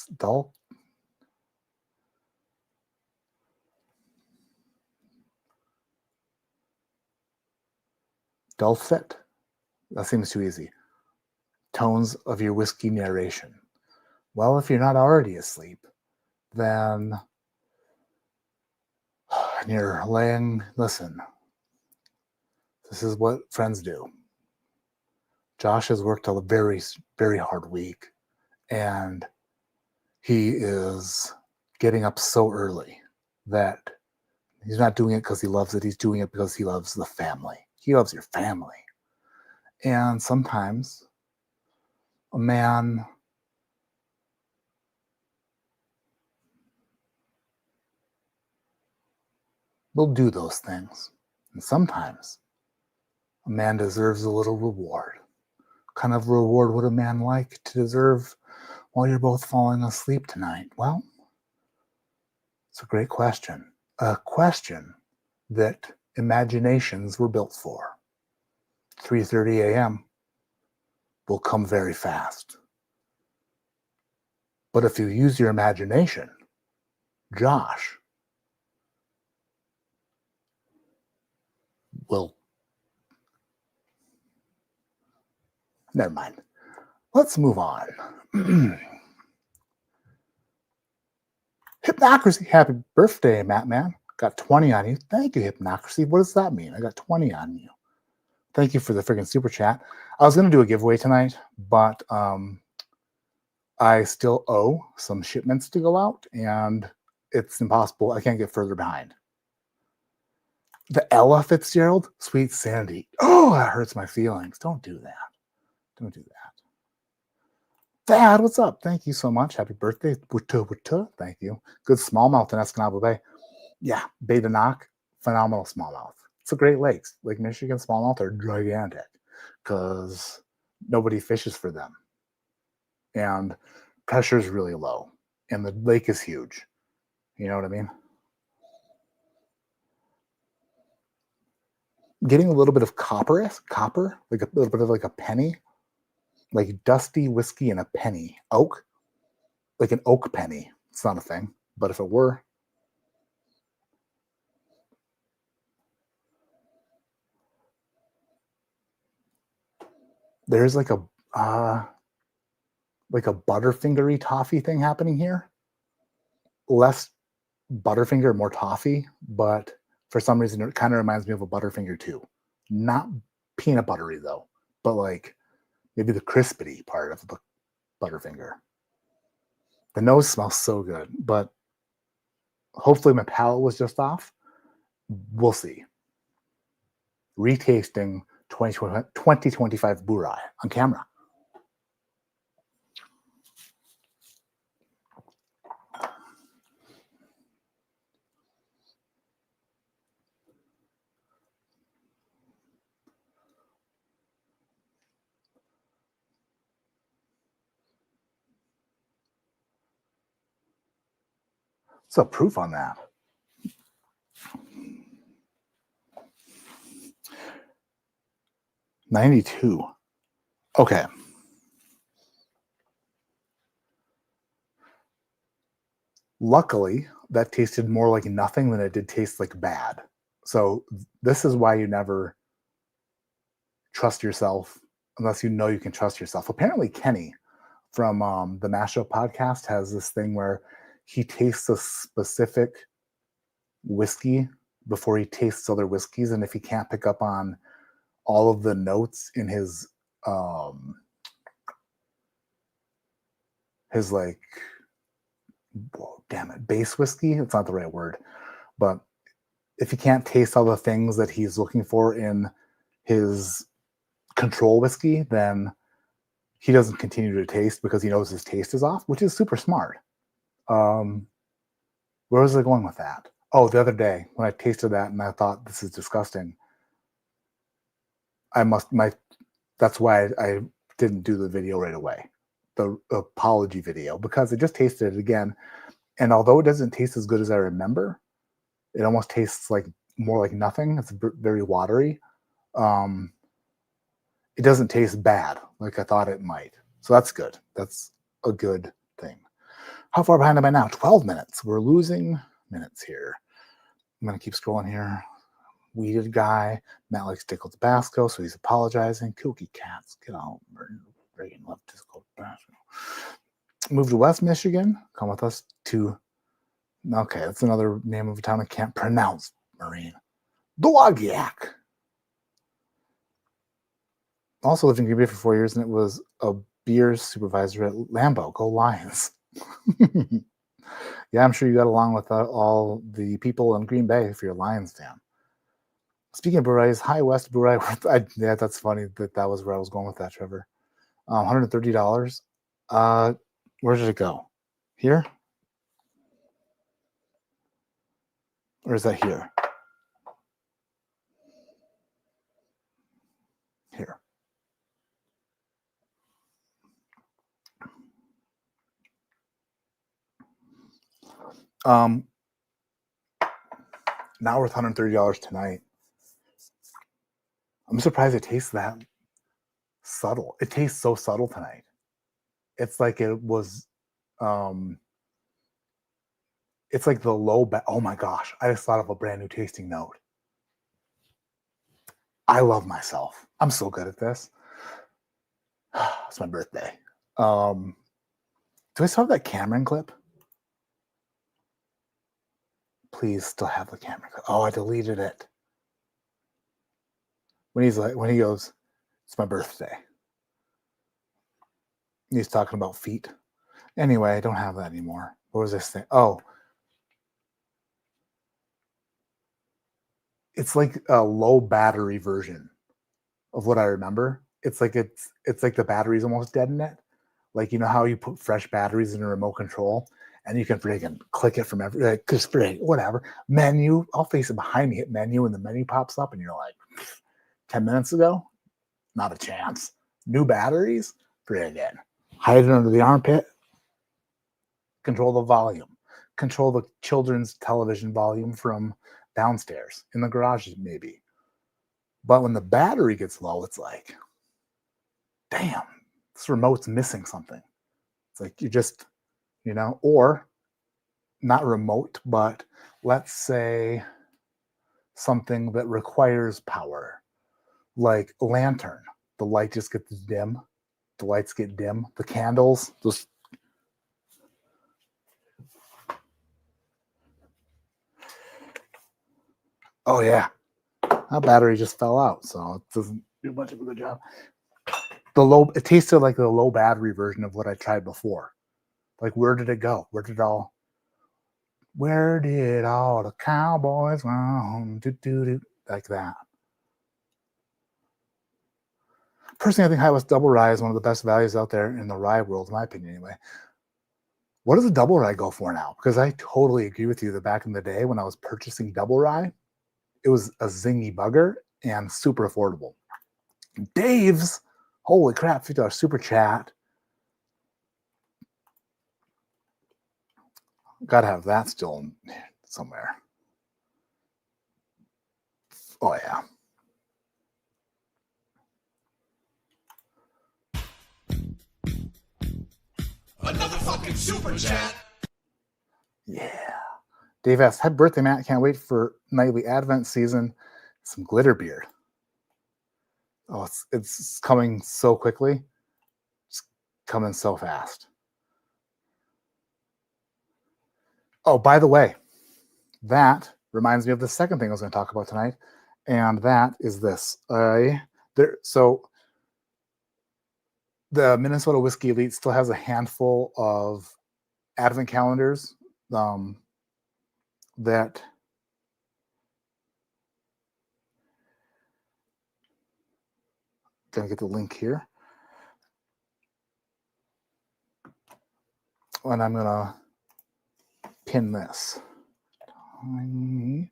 dulcet, that seems too easy, tones of your whiskey narration. Well, if you're not already asleep, then and you're laying, listen, this is what friends do. Josh has worked a very, very hard week, and he is getting up so early that he's not doing it because he loves it. He's doing it because he loves the family. He loves your family. And sometimes a man will do those things. And sometimes a man deserves a little reward. What kind of reward would a man like to deserve while you're both falling asleep tonight? Well, it's a great question. A question that imaginations were built for. 3:30 a.m. will come very fast. But if you use your imagination, Josh will... Never mind. Let's move on. Hypnocracy. Happy birthday, Matt Man. Got 20 on you. Thank you, Hypnocracy. What does that mean? I got 20 on you. Thank you for the freaking super chat. I was going to do a giveaway tonight, but I still owe some shipments to go out, and it's impossible. I can't get further behind. The Ella Fitzgerald, Sweet Sandy. Oh, that hurts my feelings. Don't do that. Don't do that. Dad, what's up? Thank you so much. Happy birthday. Thank you. Good smallmouth in Escanaba Bay. Yeah, Bay de Noc, phenomenal smallmouth. It's a Great Lakes. Lake Michigan smallmouth are gigantic because nobody fishes for them. And pressure is really low. And the lake is huge. You know what I mean? Getting a little bit of copper, like a little bit of like a penny, like dusty whiskey and a penny. Oak, like an oak penny. It's not a thing, but if it were, there's like a Butterfingery toffee thing happening here. Less Butterfinger, more toffee, but for some reason it kind of reminds me of a Butterfinger too. Not peanut buttery though, but like maybe the crispity part of the Butterfinger. The nose smells so good, but hopefully my palate was just off. We'll see. Retasting 2025 Burai on camera. What's the proof on that? $92. Okay. Luckily, that tasted more like nothing than it did taste like bad. So this is why you never trust yourself unless you know you can trust yourself. Apparently, Kenny from the Mashup podcast has this thing where he tastes a specific whiskey before he tastes other whiskeys, and if he can't pick up on all of the notes in his like, whoa, damn it, base whiskey, it's not the right word, but if he can't taste all the things that he's looking for in his control whiskey, then he doesn't continue to taste because he knows his taste is off, which is super smart. Where was I going with that? Oh, the other day when I tasted that and I thought this is disgusting. That's why I didn't do the video right away, the apology video, because I just tasted it again. And although it doesn't taste as good as I remember, it almost tastes like more like nothing. It's very watery. It doesn't taste bad like I thought it might. So that's good. That's a good thing. How far behind am I now? 12 minutes. We're losing minutes here. I'm going to keep scrolling here. weeded guy. Matt likes Tickle Tabasco, so he's apologizing. Kooky Cats, get out. Reagan love Tickle Tabasco. Move to West Michigan. Come with us to, okay, that's another name of a town I can't pronounce, Marine. Dowagiac. Also lived in Green Bay for 4 years, and it was a beer supervisor at Lambeau. Go Lions. Yeah, I'm sure you got along with all the people in Green Bay if you're a Lions fan. Speaking of beignets, hi West beignets. Yeah, that's funny that was where I was going with that, Trevor. $130. Where did it go? Here? Or is that here? Here. Now worth $130 tonight. I'm surprised it tastes that subtle. It tastes so subtle tonight. It's like it was it's like the low oh my gosh, I just thought of a brand new tasting note. I love myself. I'm so good at this. It's my birthday. Do I still have that Cameron clip? Please still have the Cameron clip. Oh, I deleted it. When he goes, it's my birthday. He's talking about feet. Anyway, I don't have that anymore. What was this thing? Oh. It's like a low battery version of what I remember. It's like the battery's almost dead in it. Like, you know how you put fresh batteries in a remote control and you can freaking click it from whatever. Menu, I'll face it behind me, hit menu, and the menu pops up and you're like, 10 minutes ago? Not a chance. New batteries? Friggin'. Hide it under the armpit. Control the volume. Control the children's television volume from downstairs in the garage, maybe. But when the battery gets low, it's like, damn, this remote's missing something. It's like you just, or not remote, but let's say something that requires power, like a lantern. The light just gets dim. The lights get dim. The candles, those. Oh yeah, that battery just fell out, so it doesn't do much of a good job. It tasted like the low battery version of what I tried before. Like, where did it go? Where did all the cowboys run? Like that. Personally, I think High West Double Rye is one of the best values out there in the rye world, in my opinion, anyway. What does a double rye go for now? Because I totally agree with you that back in the day when I was purchasing double rye, it was a zingy bugger and super affordable. Dave's, holy crap, $50 super chat. Gotta have that still somewhere. Oh yeah. Another fucking super chat. Yeah. Dave asks, happy birthday, Matt. Can't wait for nightly Advent season. Some glitter beard. Oh, it's coming so quickly. It's coming so fast. Oh, by the way, that reminds me of the second thing I was going to talk about tonight, and that is this. So the Minnesota Whiskey Elite still has a handful of Advent calendars that gonna get the link here, and I'm gonna pin this. All right.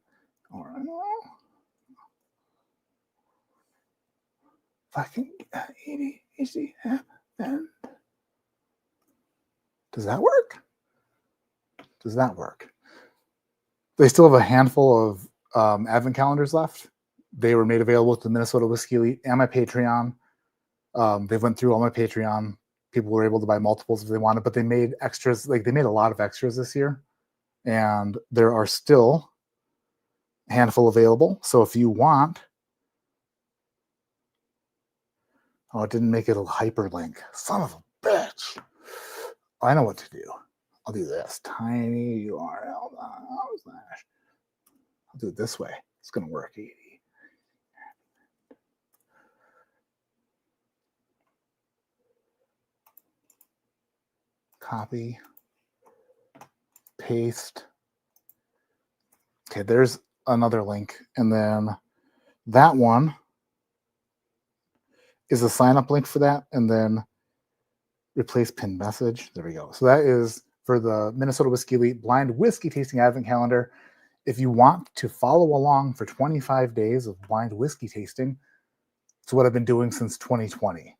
Fucking easy. Does that work? Does that work? They still have a handful of Advent calendars left. They were made available to the Minnesota Whiskey Elite and my Patreon. They went through all my Patreon. People were able to buy multiples if they wanted, but they made extras. Like, they made a lot of extras this year. And there are still handful available. So if you want, oh, it didn't make it a hyperlink. Son of a bitch. I know what to do. I'll do this. Tiny URL. I'll do it this way. It's going to work. 80. Copy. Paste. Okay, there's another link. And then that one is a sign up link for that. And then replace pinned message. There we go. So that is for the Minnesota Whiskey Elite Blind Whiskey Tasting Advent Calendar. If you want to follow along for 25 days of blind whiskey tasting, it's what I've been doing since 2020.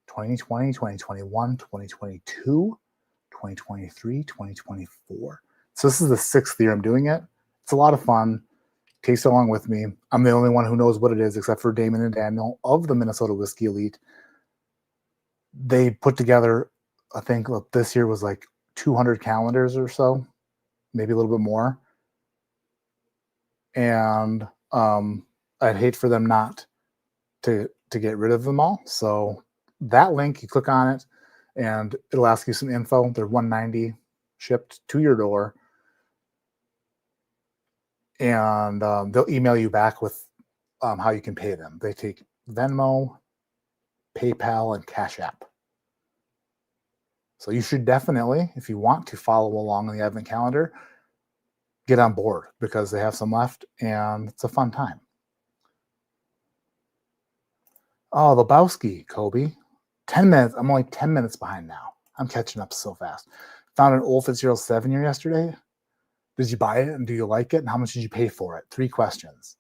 2020, 2021, 2022, 2023, 2024. So this is the 6th year I'm doing it. It's a lot of fun. Taste along with me. I'm the only one who knows what it is, except for Damon and Daniel of the Minnesota Whiskey Elite. They put together, I think this year was like 200 calendars or so, maybe a little bit more. And I'd hate for them not to get rid of them all. So that link, you click on it, and it'll ask you some info. They're $190 shipped to your door. And they'll email you back with how you can pay them. They take Venmo, PayPal, and Cash App. So you should definitely, if you want to follow along on the Advent calendar, get on board because they have some left and it's a fun time. Oh, Lebowski, Kobe. 10 minutes. I'm only 10 minutes behind now. I'm catching up so fast. Found an Old Fitzgerald 7-year yesterday. Did you buy it and do you like it? And how much did you pay for it? 3 questions.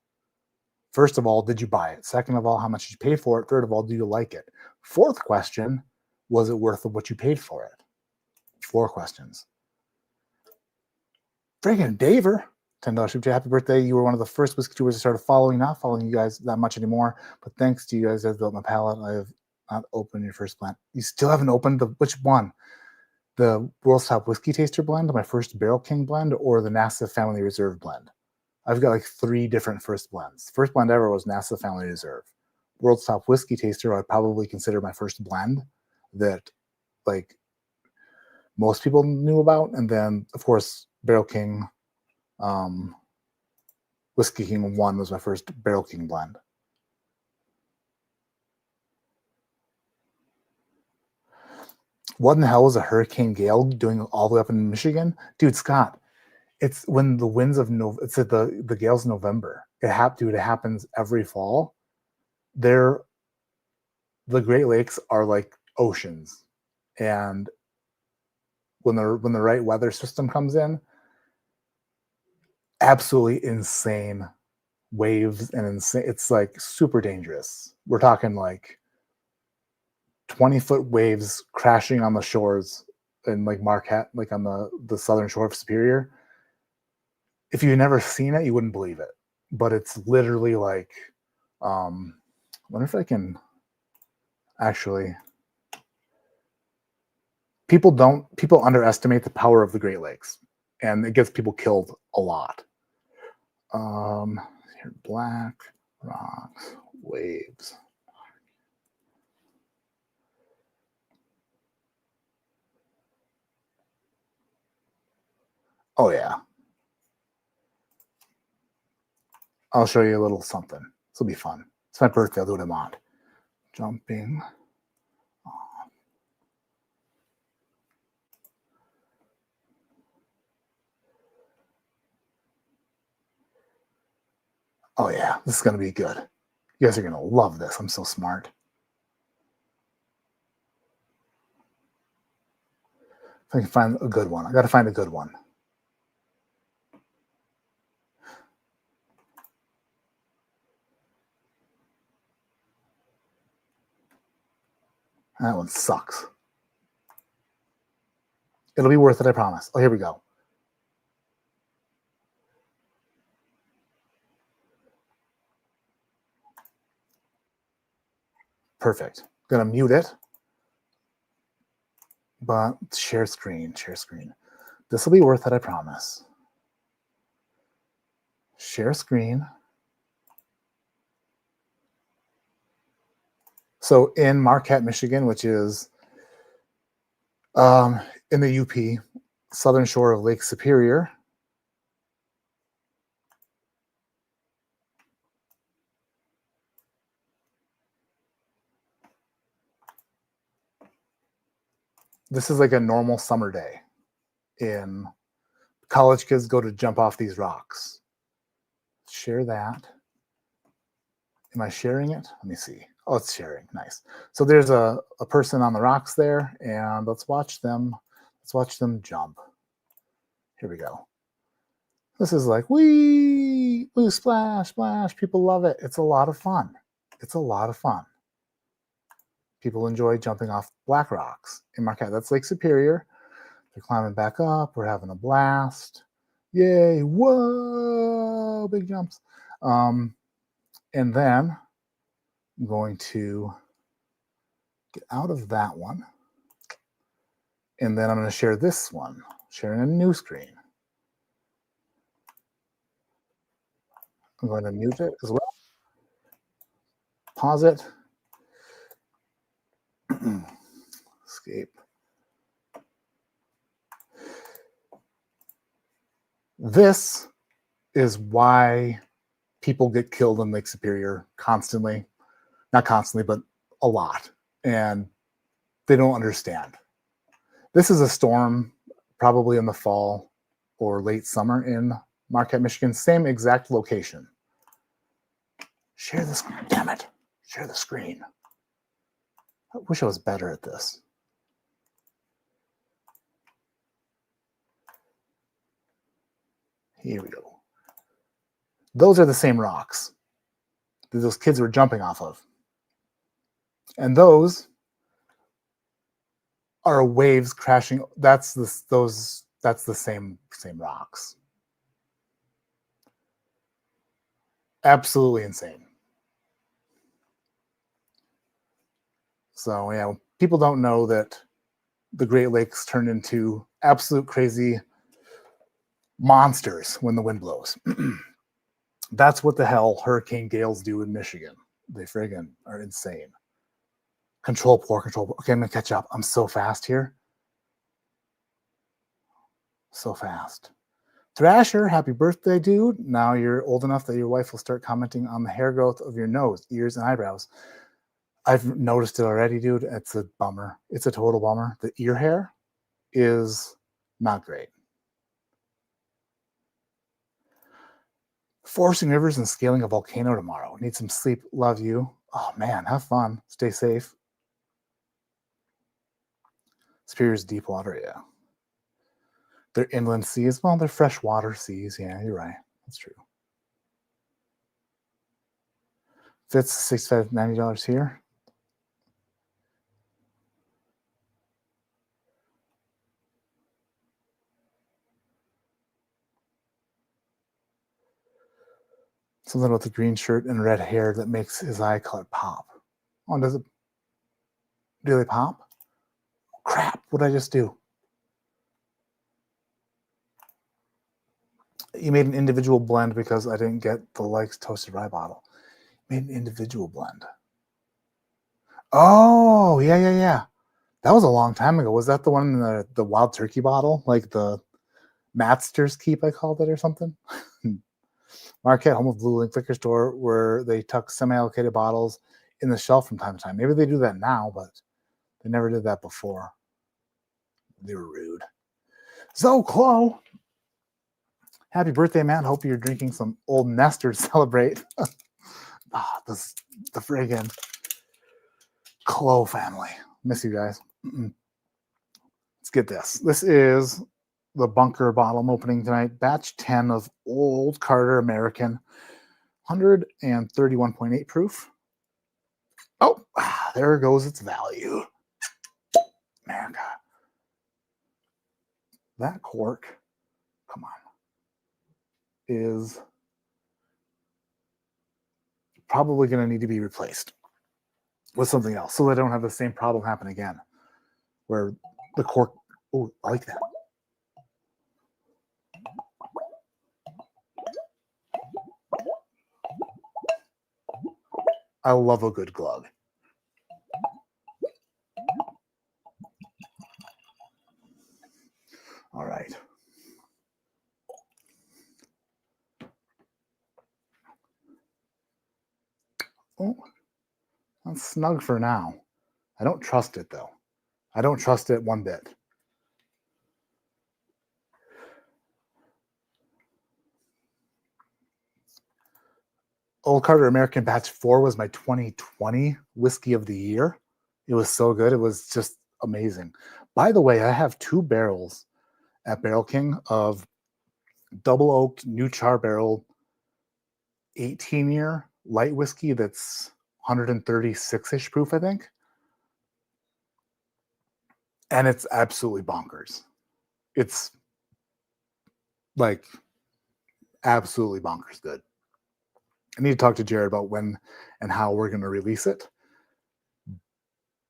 First of all, did you buy it? Second of all, how much did you pay for it? Third of all, do you like it? 4th question, was it worth what you paid for it? 4 questions. Freaking Daver, $10 super chat. Happy birthday. You were one of the first whiskey tours I started following. Not following you guys that much anymore, but thanks to you guys that built my palate. I have not opened your first blend. You still haven't opened which one? The World's Top Whiskey Taster blend, my first Barrel King blend, or the NASA Family Reserve blend? I've got like 3 different first blends. First blend ever was NASA Family Reserve. World's Top Whiskey Taster, I'd probably consider my first blend that like most people knew about. And then, of course, Barrel King, Whiskey King 1 was my first Barrel King blend. What in the hell was a hurricane gale doing all the way up in Michigan? Dude, Scott, it's when the winds of it's at the gales in November. It happens every fall. The Great Lakes are like oceans. And when the right weather system comes in, absolutely insane waves and insane. It's like super dangerous. We're talking like 20-foot waves crashing on the shores in like Marquette, like on the southern shore of Superior. If you've never seen it, you wouldn't believe it. But it's literally like, I wonder if I can actually. People underestimate the power of the Great Lakes, and it gets people killed a lot. Here, Black Rocks waves. Oh yeah. I'll show you a little something. This will be fun. It's my birthday. I'll do what I want. Jumping. Oh yeah, this is going to be good. You guys are going to love this. I'm so smart. If I can find a good one. I got to find a good one. That one sucks. It'll be worth it, I promise. Oh, here we go. Perfect. Gonna mute it. But share screen. This will be worth it, I promise. Share screen. So in Marquette, Michigan, which is in the UP, southern shore of Lake Superior, this is like a normal summer day. In college kids go to jump off these rocks. Share that. Am I sharing it? Let me see. Oh, it's sharing. Nice. So there's a person on the rocks there, and let's watch them. Let's watch them jump. Here we go. This is like, wee, woo, splash, splash. People love it. It's a lot of fun. It's a lot of fun. People enjoy jumping off black rocks in Marquette. That's Lake Superior. They're climbing back up. We're having a blast. Yay. Whoa. Big jumps. And then I'm going to get out of that one. And then I'm going to share this one, sharing a new screen. I'm going to mute it as well. Pause it. Escape. This is why people get killed in Lake Superior constantly. Not constantly, but a lot. And they don't understand. This is a storm probably in the fall or late summer in Marquette, Michigan. Same exact location. Share the screen. Damn it. Share the screen. I wish I was better at this. Here we go. Those are the same rocks that those kids were jumping off of. And those are waves crashing. That's the same rocks. Absolutely insane. So yeah, people don't know that the Great Lakes turn into absolute crazy monsters when the wind blows. That's what the hell hurricane gales do in Michigan. They friggin' are insane. Control poor, control poor. Okay, I'm gonna catch up. I'm so fast here. So fast. Thrasher, happy birthday, dude. Now you're old enough that your wife will start commenting on the hair growth of your nose, ears, and eyebrows. I've noticed it already, dude. It's a bummer. It's a total bummer. The ear hair is not great. Forcing rivers and scaling a volcano tomorrow. Need some sleep. Love you. Oh, man. Have fun. Stay safe. Superior's deep water, yeah. They're inland seas. Well, they're freshwater seas. Yeah, you're right. That's true. Fits $65, $90 here. Something about the green shirt and red hair that makes his eye color pop. Oh, does it really pop? Crap, what did I just do? You made an individual blend because I didn't get the Likes Toasted Rye bottle. You made an individual blend. Oh, yeah. That was a long time ago. Was that the one in the Wild Turkey bottle? Like the Matster's Keep, I called it, or something? Marquette, home of Blue Link Liquor Store, where they tuck semi-allocated bottles in the shelf from time to time. Maybe they do that now, but they never did that before. They were rude. So, Chloe, happy birthday, man. Hope you're drinking some Old Nestor to celebrate. The friggin' Chloe family. Miss you guys. Let's get this. This is the bunker bottle I'm opening tonight. Batch 10 of Old Carter American. 131.8 proof. Oh, there goes its value. America. That cork, come on, is probably going to need to be replaced with something else so I don't have the same problem happen again where the cork, oh, I like that. I love a good glug. All right. Oh, that's snug for now. I don't trust it though. I don't trust it one bit. Old Carter American Batch 4 was my 2020 whiskey of the year. It was so good. It was just amazing. By the way, I have 2 barrels at Barrel King of double oaked new char barrel 18-year light whiskey that's 136-ish proof, I think. And it's absolutely bonkers. It's like absolutely bonkers good. I need to talk to Jared about when and how we're going to release it,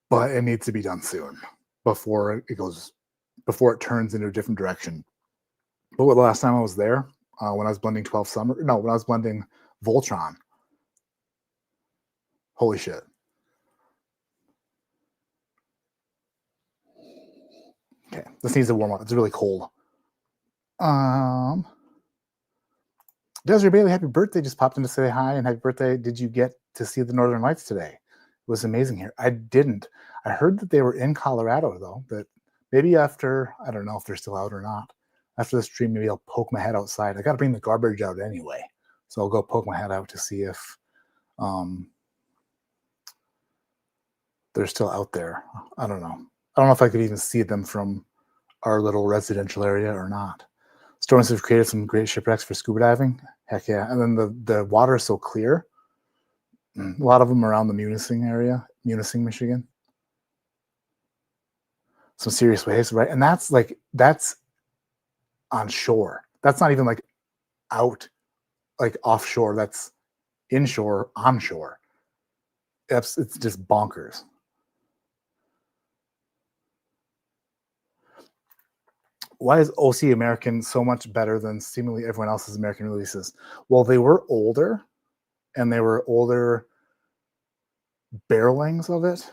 but it needs to be done soon before it turns into a different direction. But the last time I was there, when I was blending when I was blending Voltron, holy shit. Okay, this needs to warm up. It's really cold. Desiree Bailey, happy birthday. Just popped in to say hi and happy birthday. Did you get to see the Northern Lights today? It was amazing here. I didn't. I heard that they were in Colorado, though, that maybe after, I don't know if they're still out or not. After the stream, maybe I'll poke my head outside. I got to bring the garbage out anyway. So I'll go poke my head out to see if they're still out there. I don't know. I don't know if I could even see them from our little residential area or not. Storms have created some great shipwrecks for scuba diving. Heck yeah. And then the water is so clear. A lot of them around the Munising area, Munising, Michigan. Some serious waves, right? And that's on shore. That's not even like out, like offshore. That's inshore, onshore. It's just bonkers. Why is OC American so much better than seemingly everyone else's American releases? Well, they were older, and they were older barrelings of it,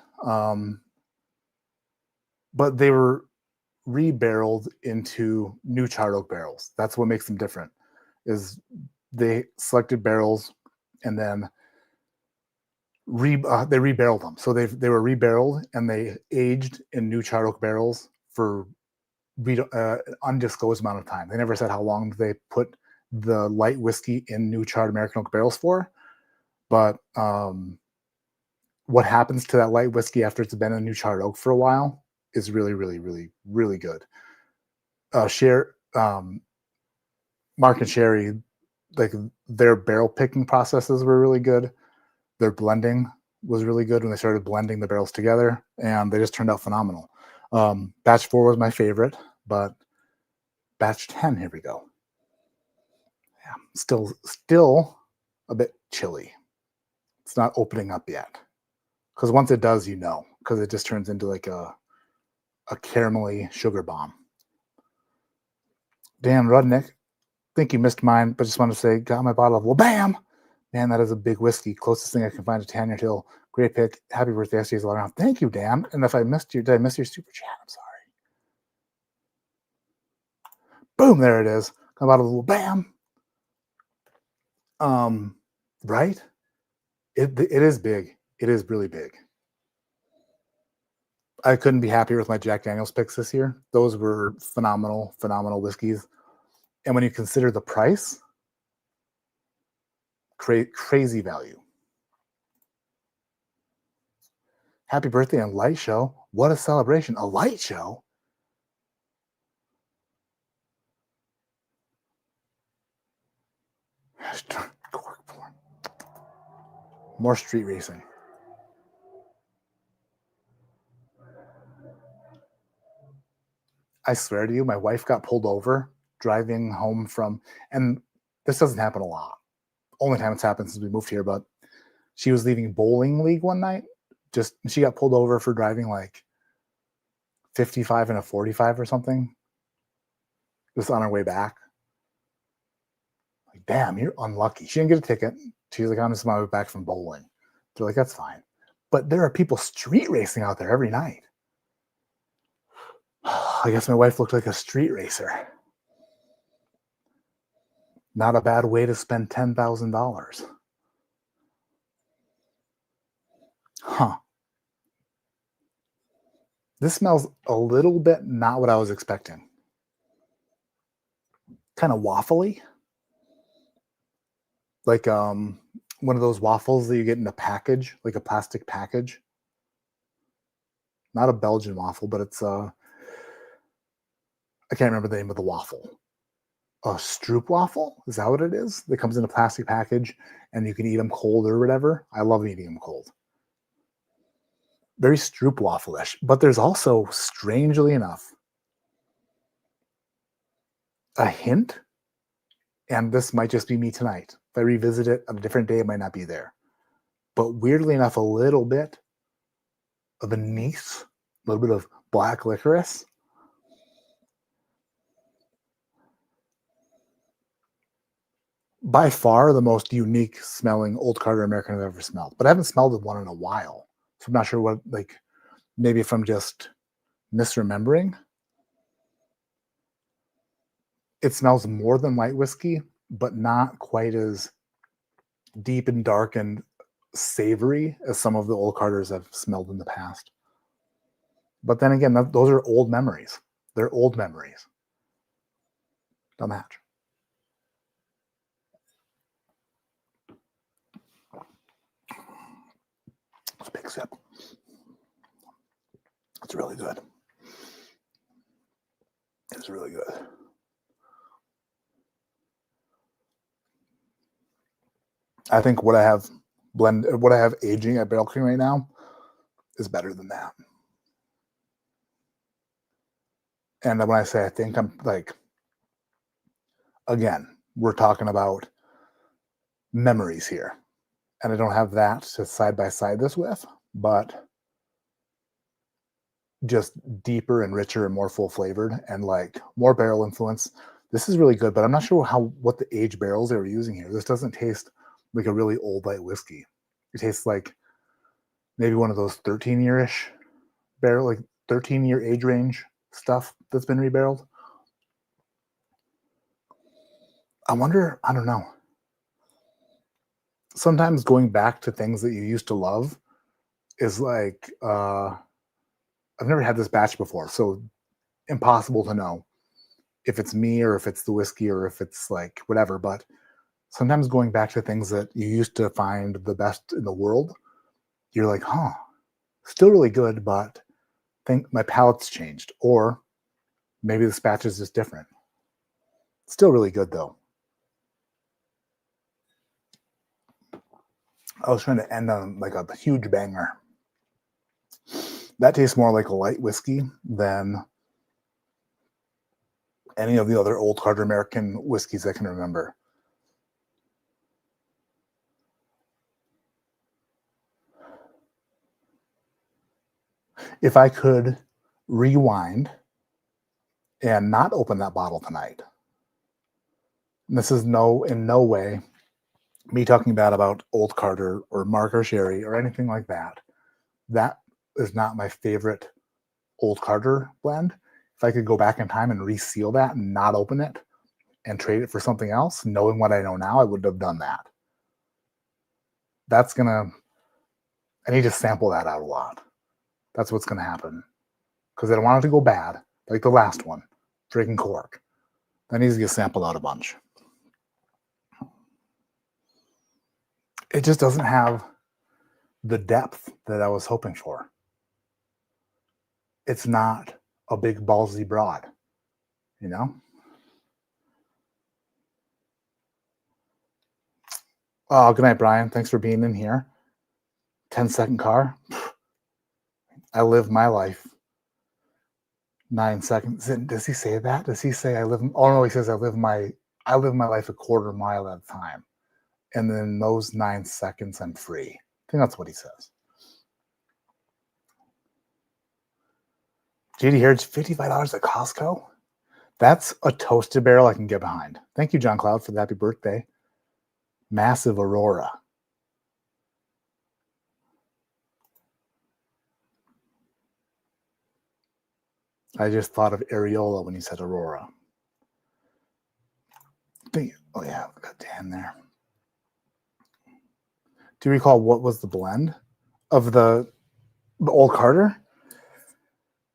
but they were rebarreled into new charred oak barrels. That's what makes them different. Is they selected barrels and then they rebarreled them. So they were rebarreled and they aged in new charred oak barrels for an undisclosed amount of time. They never said how long they put the light whiskey in new charred American oak barrels for, but what happens to that light whiskey after it's been in new charred oak for a while is really, really, really, really good. Mark and Sherry, like their barrel picking processes were really good. Their blending was really good when they started blending the barrels together, and they just turned out phenomenal. Batch 4 was my favorite, but batch 10, here we go. Yeah, still a bit chilly. It's not opening up yet. Because once it does, because it just turns into like a caramelly sugar bomb. Dan Rudnick, think you missed mine, but just want to say, got my bottle of Wabam. Man, that is a big whiskey. Closest thing I can find to Tanya Hill. Great pick. Happy birthday, SJ's all around. Thank you, Dan. And if I missed did I miss your super chat? I'm sorry. Boom, there it is. Got a bottle of Wabam. Right? It is big. It is really big. I couldn't be happier with my Jack Daniels picks this year. Those were phenomenal whiskeys. And when you consider the price, crazy value. Happy birthday and light show. What a celebration. A light show? More street racing. I swear to you, my wife got pulled over driving home from, and this doesn't happen a lot. Only time it's happened since we moved here, but she was leaving bowling league one night. She got pulled over for driving like 55 and a 45 or something. Just on her way back. Like, damn, you're unlucky. She didn't get a ticket. She was like, I'm just on my way back from bowling. They're like, that's fine. But there are people street racing out there every night. I guess my wife looked like a street racer. Not a bad way to spend $10,000. Huh. This smells a little bit not what I was expecting. Kind of waffly. Like one of those waffles that you get in a package, like a plastic package. Not a Belgian waffle, but it's I can't remember the name of the waffle. A Stroop waffle? Is that what it is? That comes in a plastic package and you can eat them cold or whatever. I love eating them cold. Very Stroop waffle-ish. But there's also, strangely enough, a hint, and this might just be me tonight. If I revisit it on a different day, it might not be there. But weirdly enough, a little bit of anise, a little bit of black licorice. By far the most unique smelling Old Carter American I've ever smelled. But I haven't smelled one in a while. So I'm not sure what, like, maybe if I'm just misremembering. It smells more than light whiskey, but not quite as deep and dark and savory as some of the Old Carters I've smelled in the past. But then again, those are old memories. They're old memories. Don't match. It's a big sip. It's really good. It's really good. I think what I have aging at Barrel King right now is better than that. And when I say I think, I'm like, again, we're talking about memories here. And I don't have that to side by side this with, but just deeper and richer and more full flavored and like more barrel influence. This is really good, but I'm not sure what the aged barrels they were using here. This doesn't taste like a really old light whiskey. It tastes like maybe one of those 13-year-ish barrel, like 13-year age range stuff that's been rebarreled. I wonder, I don't know. Sometimes going back to things that you used to love is like, I've never had this batch before, so impossible to know if it's me or if it's the whiskey or if it's like whatever. But sometimes going back to things that you used to find the best in the world, you're like, huh, still really good, but I think my palate's changed. Or maybe this batch is just different. Still really good though. I was trying to end on like a huge banger. That tastes more like a light whiskey than any of the other Old Carter American whiskeys I can remember. If I could rewind and not open that bottle tonight, and this is in no way me talking bad about Old Carter or Mark or Sherry or anything like that. That is not my favorite Old Carter blend. If I could go back in time and reseal that and not open it and trade it for something else, knowing what I know now, I would have done that. I need to sample that out a lot. That's what's going to happen. Because I don't want it to go bad, like the last one, drinking cork. That needs to get sampled out a bunch. It just doesn't have the depth that I was hoping for. It's not a big ballsy broad, you know? Oh, good night, Brian. Thanks for being in here. 10-second car. I live my life 9 seconds. Does he say that? Does he say I live? Oh no, he says I live my life a quarter mile at a time. And then those 9 seconds I'm free. I think that's what he says. JD here, it's $55 at Costco. That's a toasted barrel I can get behind. Thank you, John Cloud, for the happy birthday. Massive Aurora. I just thought of areola when you said Aurora. Oh yeah, got Dan there. Do you recall what was the blend of the old Carter?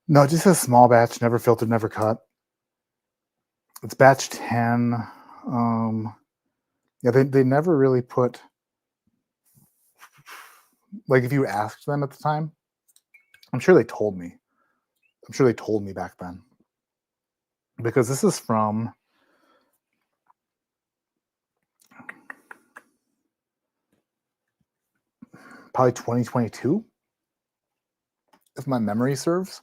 No, it just says small batch, never filtered, never cut. It's batch 10. Yeah, they never really put, like, if you asked them at the time, I'm sure they told me. I'm sure they told me back then. Because this is from probably 2022, if my memory serves.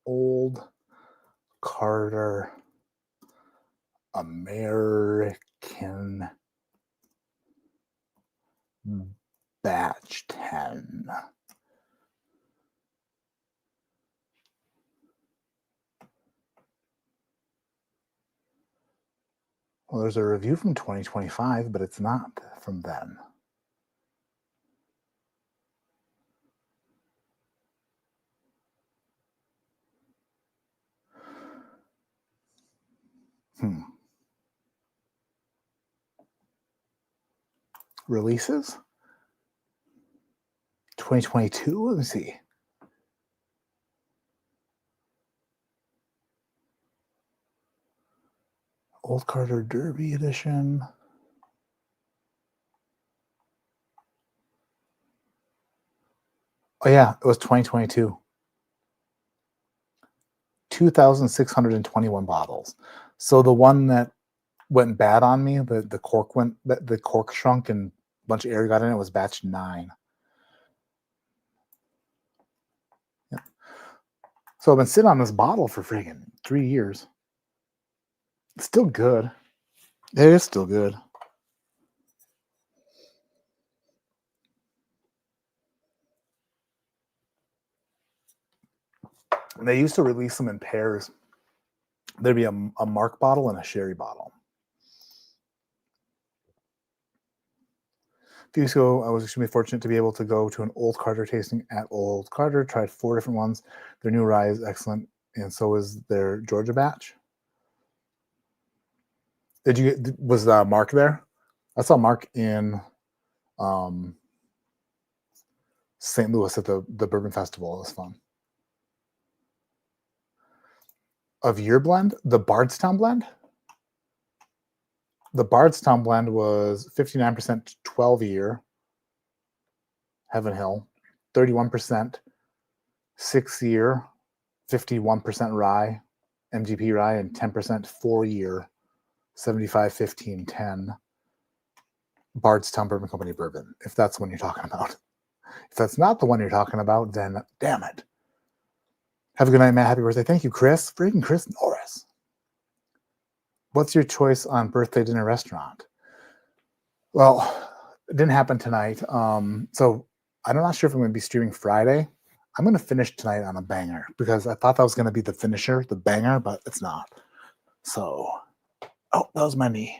Old Carter American batch 10. Well, there's a review from 2025, but it's not from then. Releases? 2022? Let me see. Old Carter Derby edition. Oh yeah, it was 2022. 2,621 bottles. So the one that went bad on me, the cork shrunk and a bunch of air got in it, was batch 9. Yeah. So I've been sitting on this bottle for friggin' 3 years. It's still good. It is still good. And they used to release them in pairs. There'd be a Mark bottle and a sherry bottle. A few weeks ago, I was extremely fortunate to be able to go to an Old Carter tasting at Old Carter. Tried 4 different ones. Their new rye is excellent, and so is their Georgia batch. Was Mark there? I saw Mark in St. Louis at the Bourbon Festival. It was fun. Of your blend, the Bardstown blend? The Bardstown blend was 59% 12-year Heaven Hill, 31% 6-year, 51% rye, MGP rye, and 10% 4-year, 75, 15, 10 Bardstown Bourbon Company bourbon, if that's the one you're talking about. If that's not the one you're talking about, then damn it. Have a good night, Matt. Happy birthday. Thank you, Chris. Freaking Chris Norris. What's your choice on birthday dinner restaurant? Well, it didn't happen tonight. So I'm not sure if I'm going to be streaming Friday. I'm going to finish tonight on a banger because I thought that was going to be the finisher, the banger, but it's not. So, oh, that was my knee.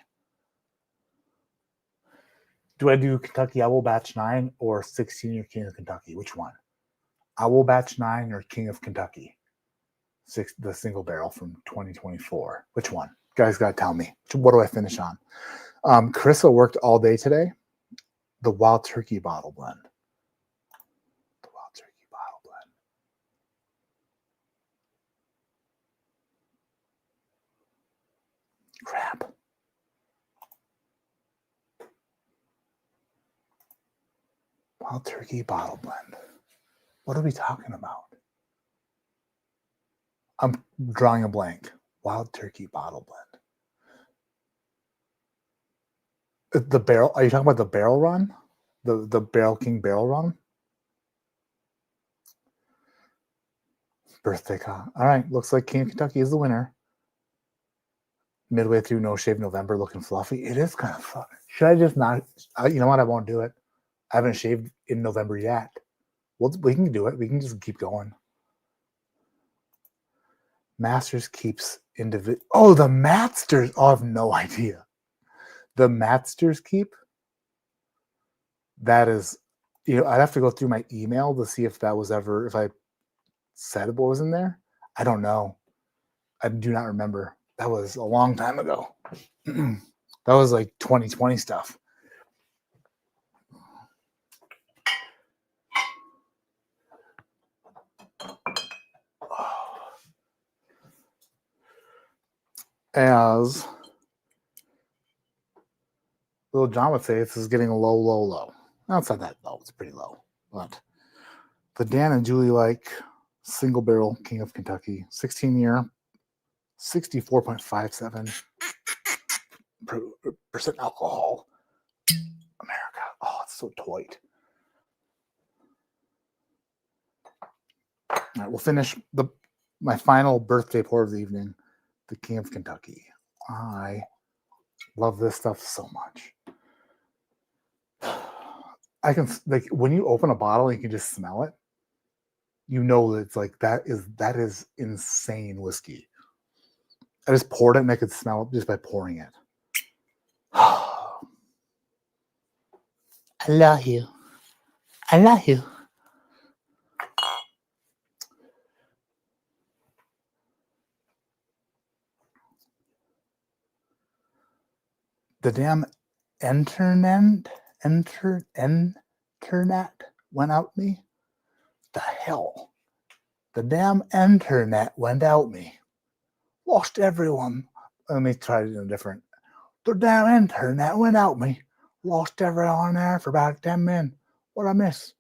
Do I do Kentucky Owl Batch 9 or 16-year King of Kentucky? Which one? Owl Batch 9 or King of Kentucky? The single barrel from 2024. Which one? Guys got to tell me. What do I finish on? Carissa worked all day today. The Wild Turkey bottle blend. The Wild Turkey bottle blend. Crap. Wild Turkey bottle blend. What are we talking about? I'm drawing a blank. Wild Turkey bottle blend. The barrel? Are you talking about the barrel run? The Barrel King barrel run? Birthday con. All right, looks like King of Kentucky is the winner. Midway through No Shave November, looking fluffy. It is kind of fluffy. Should I just not? You know what? I won't do it. I haven't shaved in November yet. We can do it. We can just keep going. Masters keeps individual. Oh, the Masters. Oh, I have no idea. The Masters keep. That is, I'd have to go through my email to see if that was ever, if I said what was in there. I don't know. I do not remember. That was a long time ago. That was like 2020 stuff. As Little John would say, this is getting low, low, low. No, it's not that low. It's pretty low. But the Dan and Julie like single barrel King of Kentucky, 16 year, 64.57% alcohol. America. Oh, it's so tight. All right, we'll finish my final birthday pour of the evening, the King of Kentucky. I love this stuff so much. I can, like, when you open a bottle, you can just smell it. You know that it's like that is insane whiskey. I just poured it and I could smell it just by pouring it. I love you. I love you. The damn internet went out me. The hell? The damn internet went out me. Lost everyone. Let me try it in a different. The damn internet went out me. Lost everyone there for about 10 minutes. What I miss?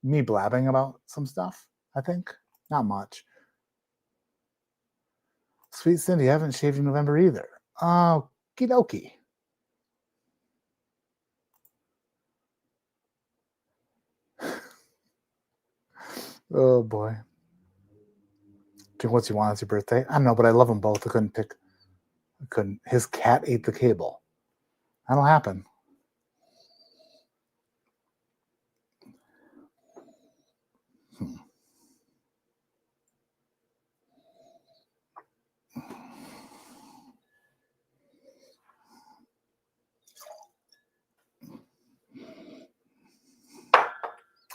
Me blabbing about some stuff, I think. Not much. Sweet Cindy, I haven't shaved in November either. Okie dokie. Oh boy. Drink what you want. It's your birthday. I don't know, but I love them both. I couldn't pick. I couldn't. His cat ate the cable. That'll happen.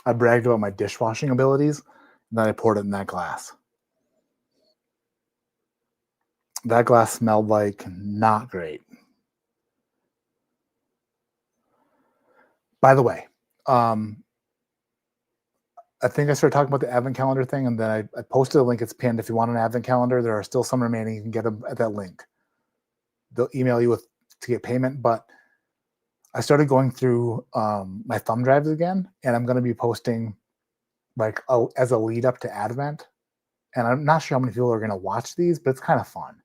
I bragged about my dishwashing abilities, and then I poured it in that glass. That glass smelled like not great. By the way, I think I started talking about the advent calendar thing, and then I posted a link. It's pinned. If you want an advent calendar, there are still some remaining. You can get them at that link. They'll email you to get payment, but I started going through my thumb drives again, and I'm going to be posting like as a lead up to Advent. And I'm not sure how many people are going to watch these, but it's kind of fun.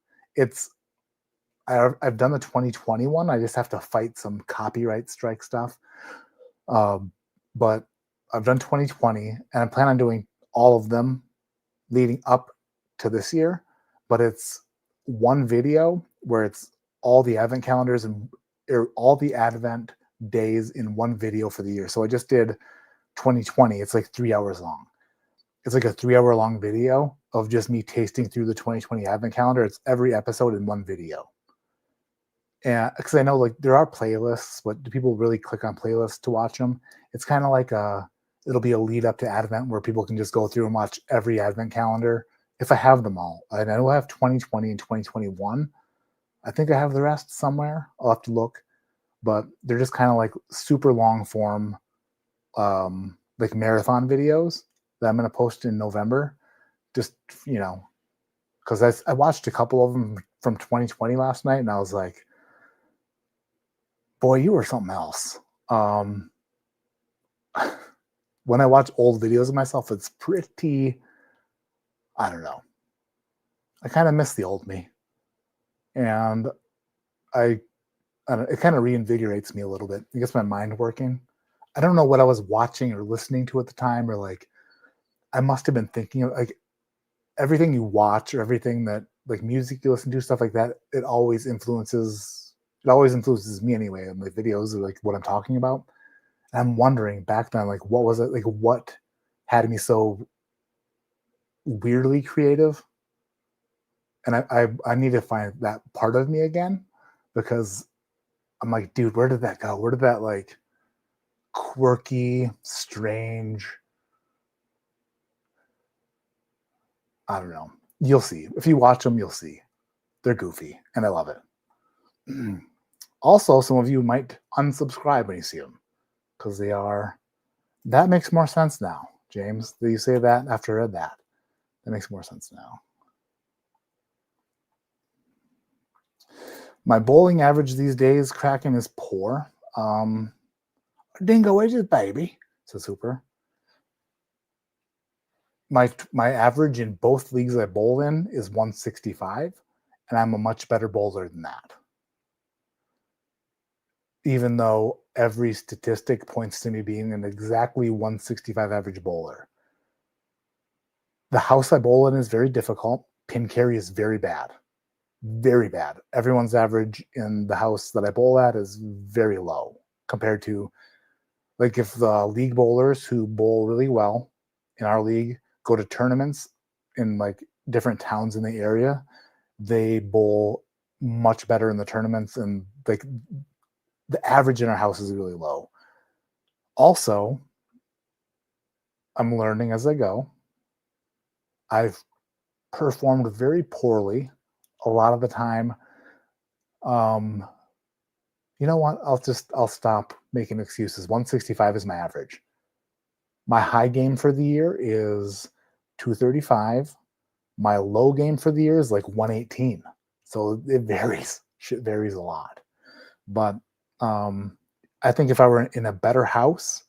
I've done the 2020 one. I just have to fight some copyright strike stuff. But I've done 2020, and I plan on doing all of them leading up to this year. But it's one video where it's all the Advent calendars and all the Advent days in one video for the year. So I just did 2020. It's like 3 hours long. It's like a 3 hour long video of just me tasting through the 2020 Advent calendar. It's every episode in one video. And because I know like there are playlists, but do people really click on playlists to watch them? It's kind of like it'll be a lead up to Advent where people can just go through and watch every Advent calendar. If I have them all, and I know I have 2020 and 2021. I think I have the rest somewhere. I'll have to look, but they're just kind of like super long form, like marathon videos that I'm going to post in November. Just, because I watched a couple of them from 2020 last night, and I was like, boy, you were something else. When I watch old videos of myself, it's pretty, I don't know. I kind of miss the old me. And I don't know, it kind of reinvigorates me a little bit. It gets my mind working. I don't know what I was watching or listening to at the time, or like, I must have been thinking of like everything you watch or everything that like music you listen to, stuff like that. It always influences me anyway. And my videos are like what I'm talking about. And I'm wondering back then, like, what was it? Like, what had me so weirdly creative? And I need to find that part of me again, because I'm like, dude, where did that go? Where did that like quirky, strange, I don't know. You'll see. If you watch them, you'll see. They're goofy, and I love it. Also, some of you might unsubscribe when you see them because they are. That makes more sense now, James. That you say that after I read that. That makes more sense now. My bowling average these days, Kraken, is poor. Dingo is baby, says Hooper. My average in both leagues I bowl in is 165, and I'm a much better bowler than that. Even though every statistic points to me being an exactly 165 average bowler. The house I bowl in is very difficult. Pin carry is very bad. Very bad. Everyone's average in the house that I bowl at is very low compared to, like, if the league bowlers who bowl really well in our league go to tournaments in like different towns in the area, they bowl much better in the tournaments, and like the average in our house is really low. Also, I'm learning as I go. I've performed very poorly a lot of the time. You know what? I'll stop making excuses. 165 is my average. My high game for the year is 235. My low game for the year is like 118. So it varies. Shit varies a lot. But I think if I were in a better house,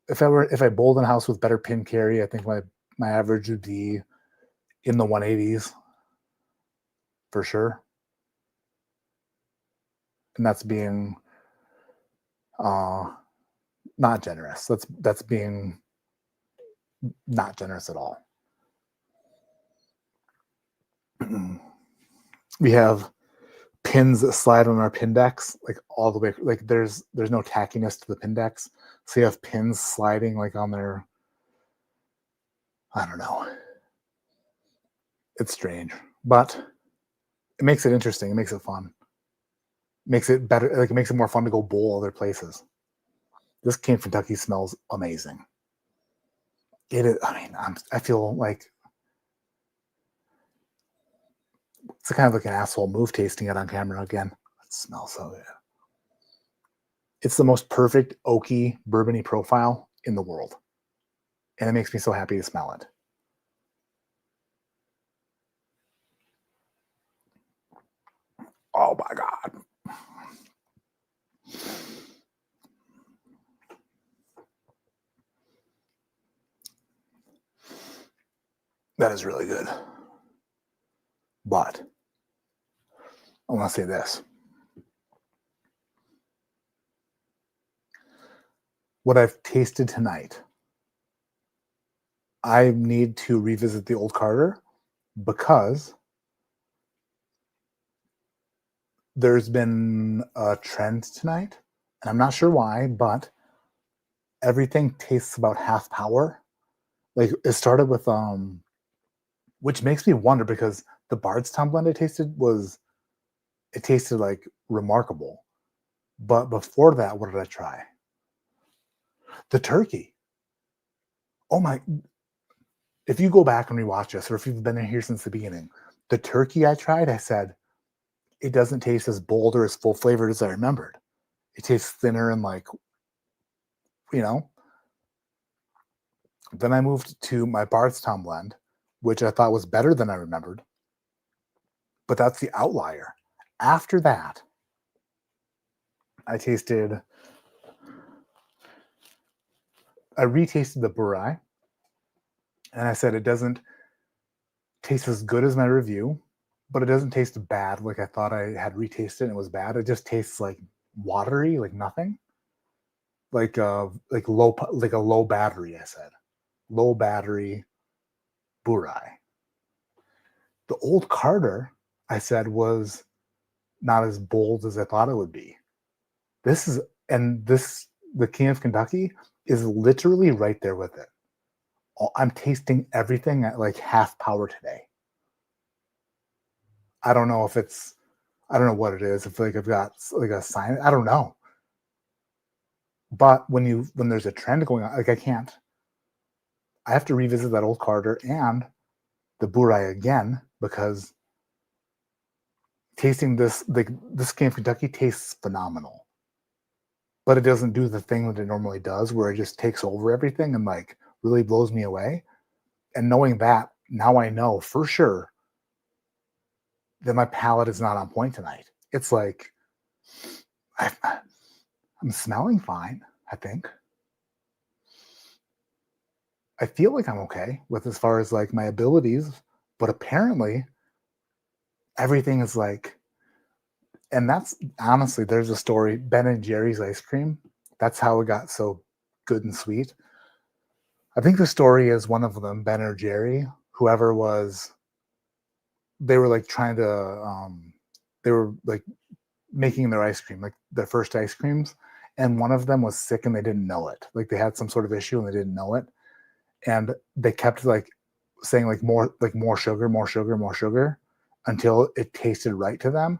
if I bowled in a house with better pin carry, I think my average would be in the 180s for sure. And that's being not generous. That's being not generous at all. We have pins that slide on our pin decks, like all the way. Like there's no tackiness to the pin decks, so you have pins sliding like on their. I don't know. It's strange, but it makes it interesting. It makes it fun. Makes it better. Like it makes it more fun to go bowl other places. This King of Kentucky smells amazing. It is. I mean, I feel like it's kind of like an asshole move tasting it on camera again. It smells so good. It's the most perfect oaky, bourbony profile in the world. And it makes me so happy to smell it. Oh my God. That is really good. But I want to say this. What I've tasted tonight, I need to revisit the Old Carter because there's been a trend tonight, and I'm not sure why, but everything tastes about half power. Like it started with which makes me wonder because the Bardstown blend I tasted tasted like remarkable. But before that, what did I try? The turkey. Oh my, if you go back and rewatch this, or if you've been in here since the beginning, the turkey I tried, I said, it doesn't taste as bold or as full flavored as I remembered. It tastes thinner and like, you know. Then I moved to my Bardstown blend, which I thought was better than I remembered. But that's the outlier. After that, I retasted the Burai, and I said it doesn't taste as good as my review, but it doesn't taste bad like I thought I had retasted and it was bad. It just tastes like watery, like nothing. Like a low battery, I said. Low battery Burai. The Old Carter, I said, was not as bold as I thought it would be. The King of Kentucky is literally right there with it. I'm tasting everything at like half power today. I don't know what it is. If like I've got like a sign, I don't know. But when there's a trend going on, like I have to revisit that Old Carter, and the Burai again because tasting this, this King of Kentucky tastes phenomenal, but it doesn't do the thing that it normally does, where it just takes over everything and like really blows me away. And knowing that, now I know for sure that my palate is not on point tonight. It's like I'm smelling fine, I think. I feel like I'm okay with as far as like my abilities, but apparently everything is like, and that's honestly, there's a story, Ben and Jerry's ice cream. That's how it got so good and sweet. I think the story is one of them, Ben or Jerry, whoever was, they were like trying to, they were like making their ice cream, like their first ice creams. And one of them was sick and they didn't know it. Like they had some sort of issue and they didn't know it. And they kept like saying like more sugar, more sugar, more sugar until it tasted right to them.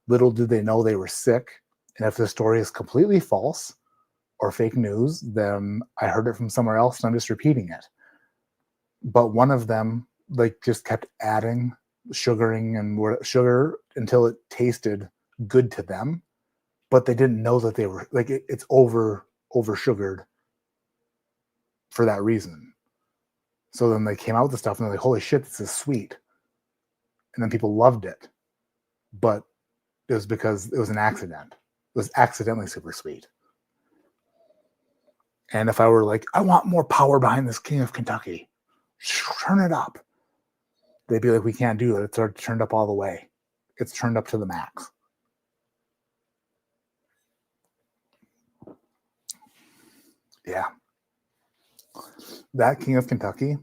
Little did they know they were sick. And if the story is completely false or fake news, then I heard it from somewhere else and I'm just repeating it. But one of them like just kept adding sugaring and sugar until it tasted good to them, but they didn't know that they were like it's over sugared for that reason. So then they came out with the stuff and they're like, holy shit, this is sweet. And then people loved it. But it was because it was an accident. It was accidentally super sweet. And if I were like, I want more power behind this King of Kentucky, turn it up, they'd be like, we can't do it. It's already turned up all the way. It's turned up to the max. Yeah. That King of Kentucky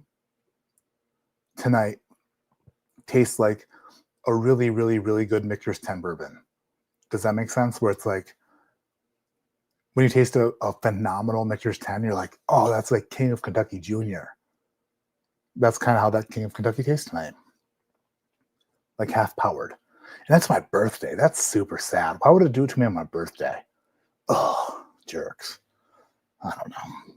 tonight tastes like a really, really, really good Michter's 10 bourbon. Does that make sense? Where it's like, when you taste a phenomenal Michter's 10, you're like, oh, that's like King of Kentucky Jr. That's kind of how that King of Kentucky tastes tonight. Like half powered. And that's my birthday. That's super sad. Why would it do it to me on my birthday? Oh, jerks. I don't know.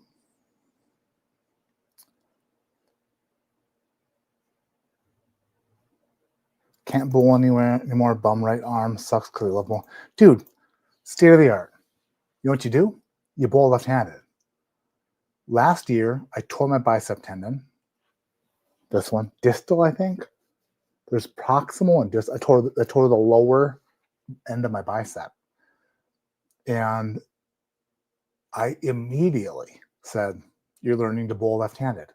Can't bowl anywhere anymore. Bum right arm. Sucks because I love bowl. Dude, state of the art. You know what you do? You bowl left-handed. Last year, I tore my bicep tendon. This one. Distal, I think. There's proximal and distal. I tore the lower end of my bicep. And I immediately said, you're learning to bowl left-handed.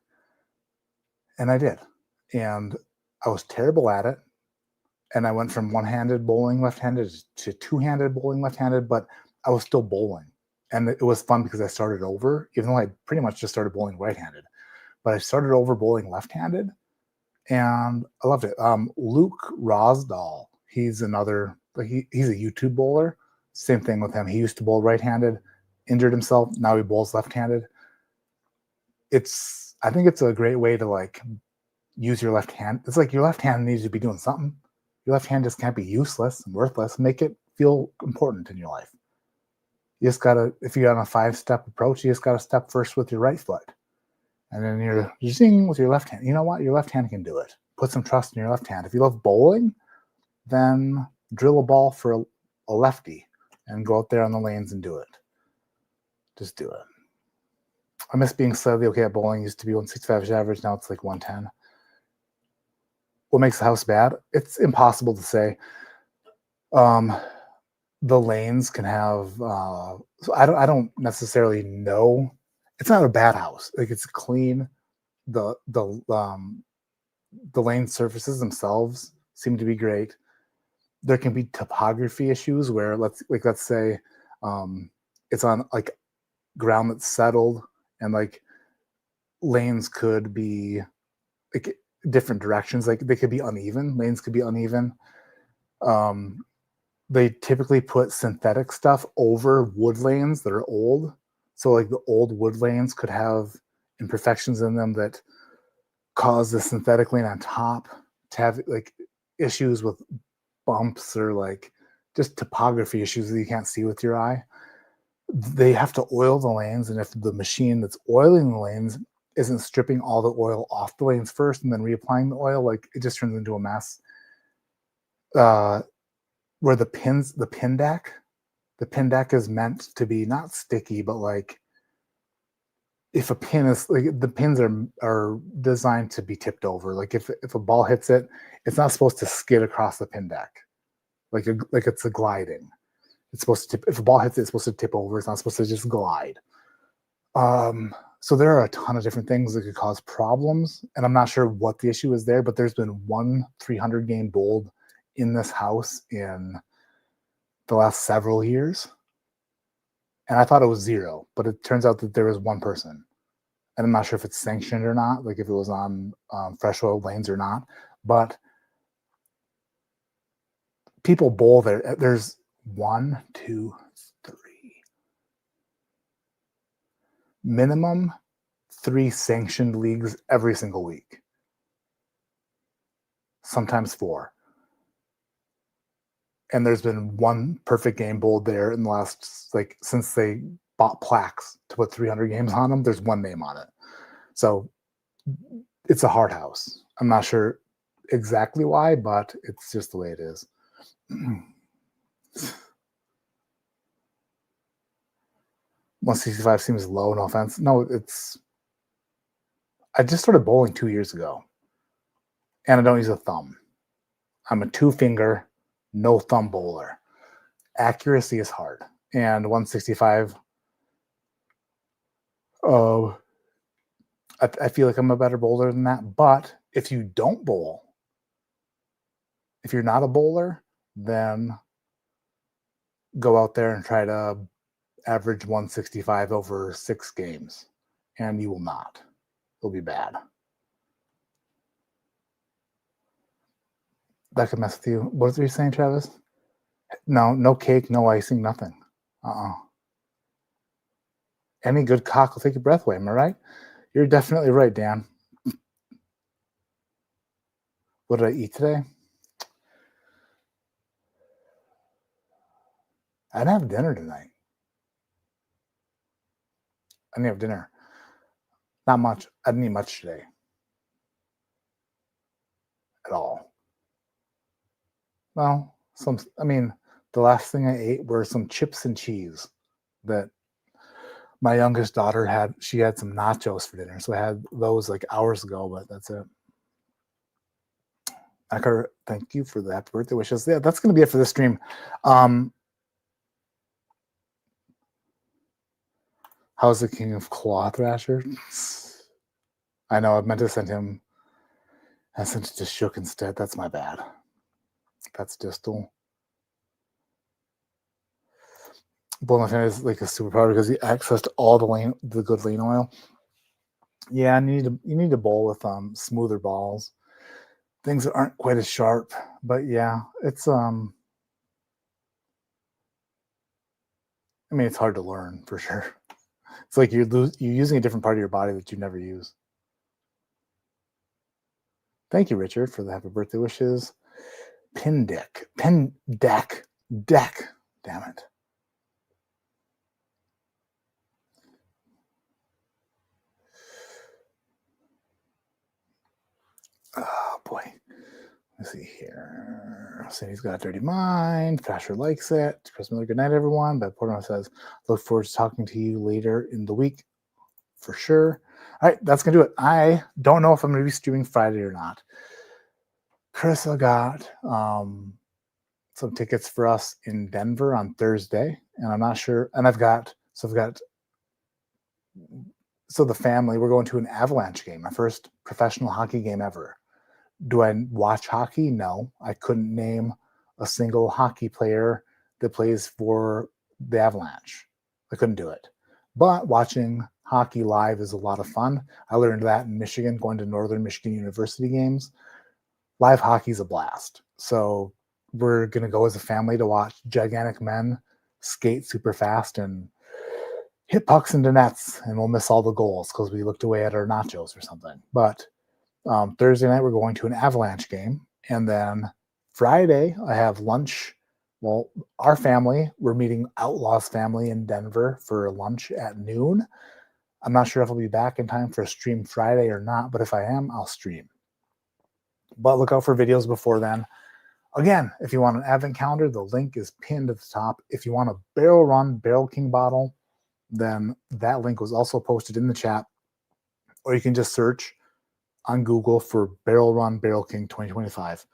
And I did. And I was terrible at it. And I went from one-handed bowling left-handed to two-handed bowling left-handed, but I was still bowling. And it was fun because I started over, even though I pretty much just started bowling right-handed. But I started over bowling left-handed, and I loved it. Luke Rosdahl, he's another, he's a YouTube bowler. Same thing with him. He used to bowl right-handed, injured himself. Now he bowls left-handed. I think it's a great way to like use your left hand. It's like your left hand needs to be doing something. Your left hand just can't be useless and worthless. Make it feel important in your life. You just gotta, if you're on a 5-step approach, you just gotta step first with your right foot. And then you're zing with your left hand. You know what? Your left hand can do it. Put some trust in your left hand. If you love bowling, then drill a ball for a lefty and go out there on the lanes and do it. Just do it. I miss being slightly okay at bowling. Used to be 165 average. Now it's like 110. What makes the house bad? It's impossible to say. The lanes can have. So I don't necessarily know. It's not a bad house. Like it's clean. The lane surfaces themselves seem to be great. There can be topography issues where let's say it's on like ground that's settled, and like lanes could be like different directions. Like they could be uneven. Lanes could be uneven. They typically put synthetic stuff over wood lanes that are old. So like the old wood lanes could have imperfections in them that cause the synthetic lane on top to have like issues with bumps or like just topography issues that you can't see with your eye. They have to oil the lanes, and if the machine that's oiling the lanes isn't stripping all the oil off the lanes first and then reapplying the oil, like it just turns into a mess. Where the pin deck is meant to be not sticky, but like if a pin is like the pins are designed to be tipped over. Like if a ball hits it, it's not supposed to skid across the pin deck, like it's a gliding. It's supposed to tip. If a ball hits it, it's supposed to tip over. It's not supposed to just glide. So there are a ton of different things that could cause problems, and I'm not sure what the issue is there. But there's been one 300 game bold in this house in the last several years, and I thought it was 0, but it turns out that there was one person, and I'm not sure if it's sanctioned or not, like if it was on fresh oil lanes or not. But people bowl there. There's 1, 2, 3, minimum 3 sanctioned leagues every single week, sometimes 4. And there's been one perfect game bowled there in the last, like, since they bought plaques to put 300 games on them, there's one name on it. So it's a hard house. I'm not sure exactly why, but it's just the way it is. 165 seems low, no offense. No, I just started bowling 2 years ago, and I don't use a thumb. I'm a 2-finger, no thumb bowler. Accuracy is hard, and 165. I feel like I'm a better bowler than that. But if you don't bowl, if you're not a bowler, then go out there and try to average 165 over 6 games, and you will not. It'll be bad. That could mess with you. What are you saying, Travis? No cake, no icing, nothing. Any good cock will take your breath away, am I right? You're definitely right, Dan. What did I eat today? I didn't have dinner tonight. I didn't have dinner. Not much. I didn't eat much today. At all. Well, the last thing I ate were some chips and cheese that my youngest daughter had. She had some nachos for dinner, so I had those like hours ago, but that's it. Ecker, thank you for the happy birthday wishes. Yeah, that's going to be it for this stream. How's the King of Claw Thrasher? I know, I meant to send him. I sent it to Shook instead. That's my bad. That's distal. Bullnut is like a superpower because he accessed all the good lane oil. Yeah, you need to bowl with smoother balls. Things that aren't quite as sharp. But yeah, it's it's hard to learn for sure. It's like you're using a different part of your body that you never use. Thank you, Richard, for the happy birthday wishes. Pin deck. Damn it. Oh boy. Let's see here. Cindy's got a dirty mind. Thrasher likes it. Chris Miller, good night, everyone. But Portman says, look forward to talking to you later in the week for sure. All right, that's going to do it. I don't know if I'm going to be streaming Friday or not. Carissa got some tickets for us in Denver on Thursday, and I'm not sure. And so the family, we're going to an Avalanche game, my first professional hockey game ever. Do I watch hockey? No. I couldn't name a single hockey player that plays for the Avalanche. I couldn't do it. But watching hockey live is a lot of fun. I learned that in Michigan, going to Northern Michigan University games. Live hockey is a blast. So we're going to go as a family to watch gigantic men skate super fast and hit pucks into nets, and we'll miss all the goals because we looked away at our nachos or something. But Thursday night, we're going to an Avalanche game. And then Friday, I have lunch. Well, our family, we're meeting Outlaw's family in Denver for lunch at noon. I'm not sure if I'll be back in time for a stream Friday or not, but if I am, I'll stream. But look out for videos before then. Again, if you want an advent calendar, the link is pinned at the top. If you want a Barrel Run Barrel King bottle, then that link was also posted in the chat. Or you can just search on Google for Barrel Run Barrel King 2025.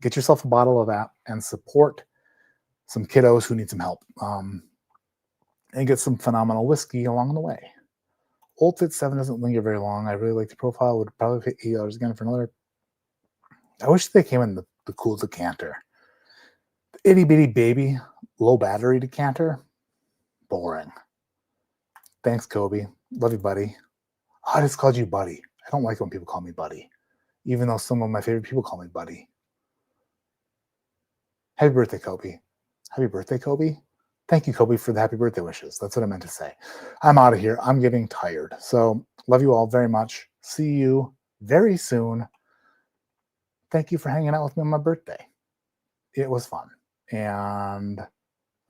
Get yourself a bottle of that and support some kiddos who need some help. And get some phenomenal whiskey along the way. Old Fit 7 doesn't linger very long. I really like the profile. Would probably pay $8 again for another. I wish they came in the cool decanter. The itty bitty baby low battery decanter. Boring. Thanks, Kobe. Love you, buddy. Oh, I just called you buddy. I don't like when people call me buddy, even though some of my favorite people call me buddy. Happy birthday, Kobe. Happy birthday, Kobe. Thank you, Kobe, for the happy birthday wishes. That's what I meant to say. I'm out of here. I'm getting tired. So love you all very much. See you very soon. Thank you for hanging out with me on my birthday. It was fun. And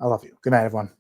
I love you. Good night, everyone.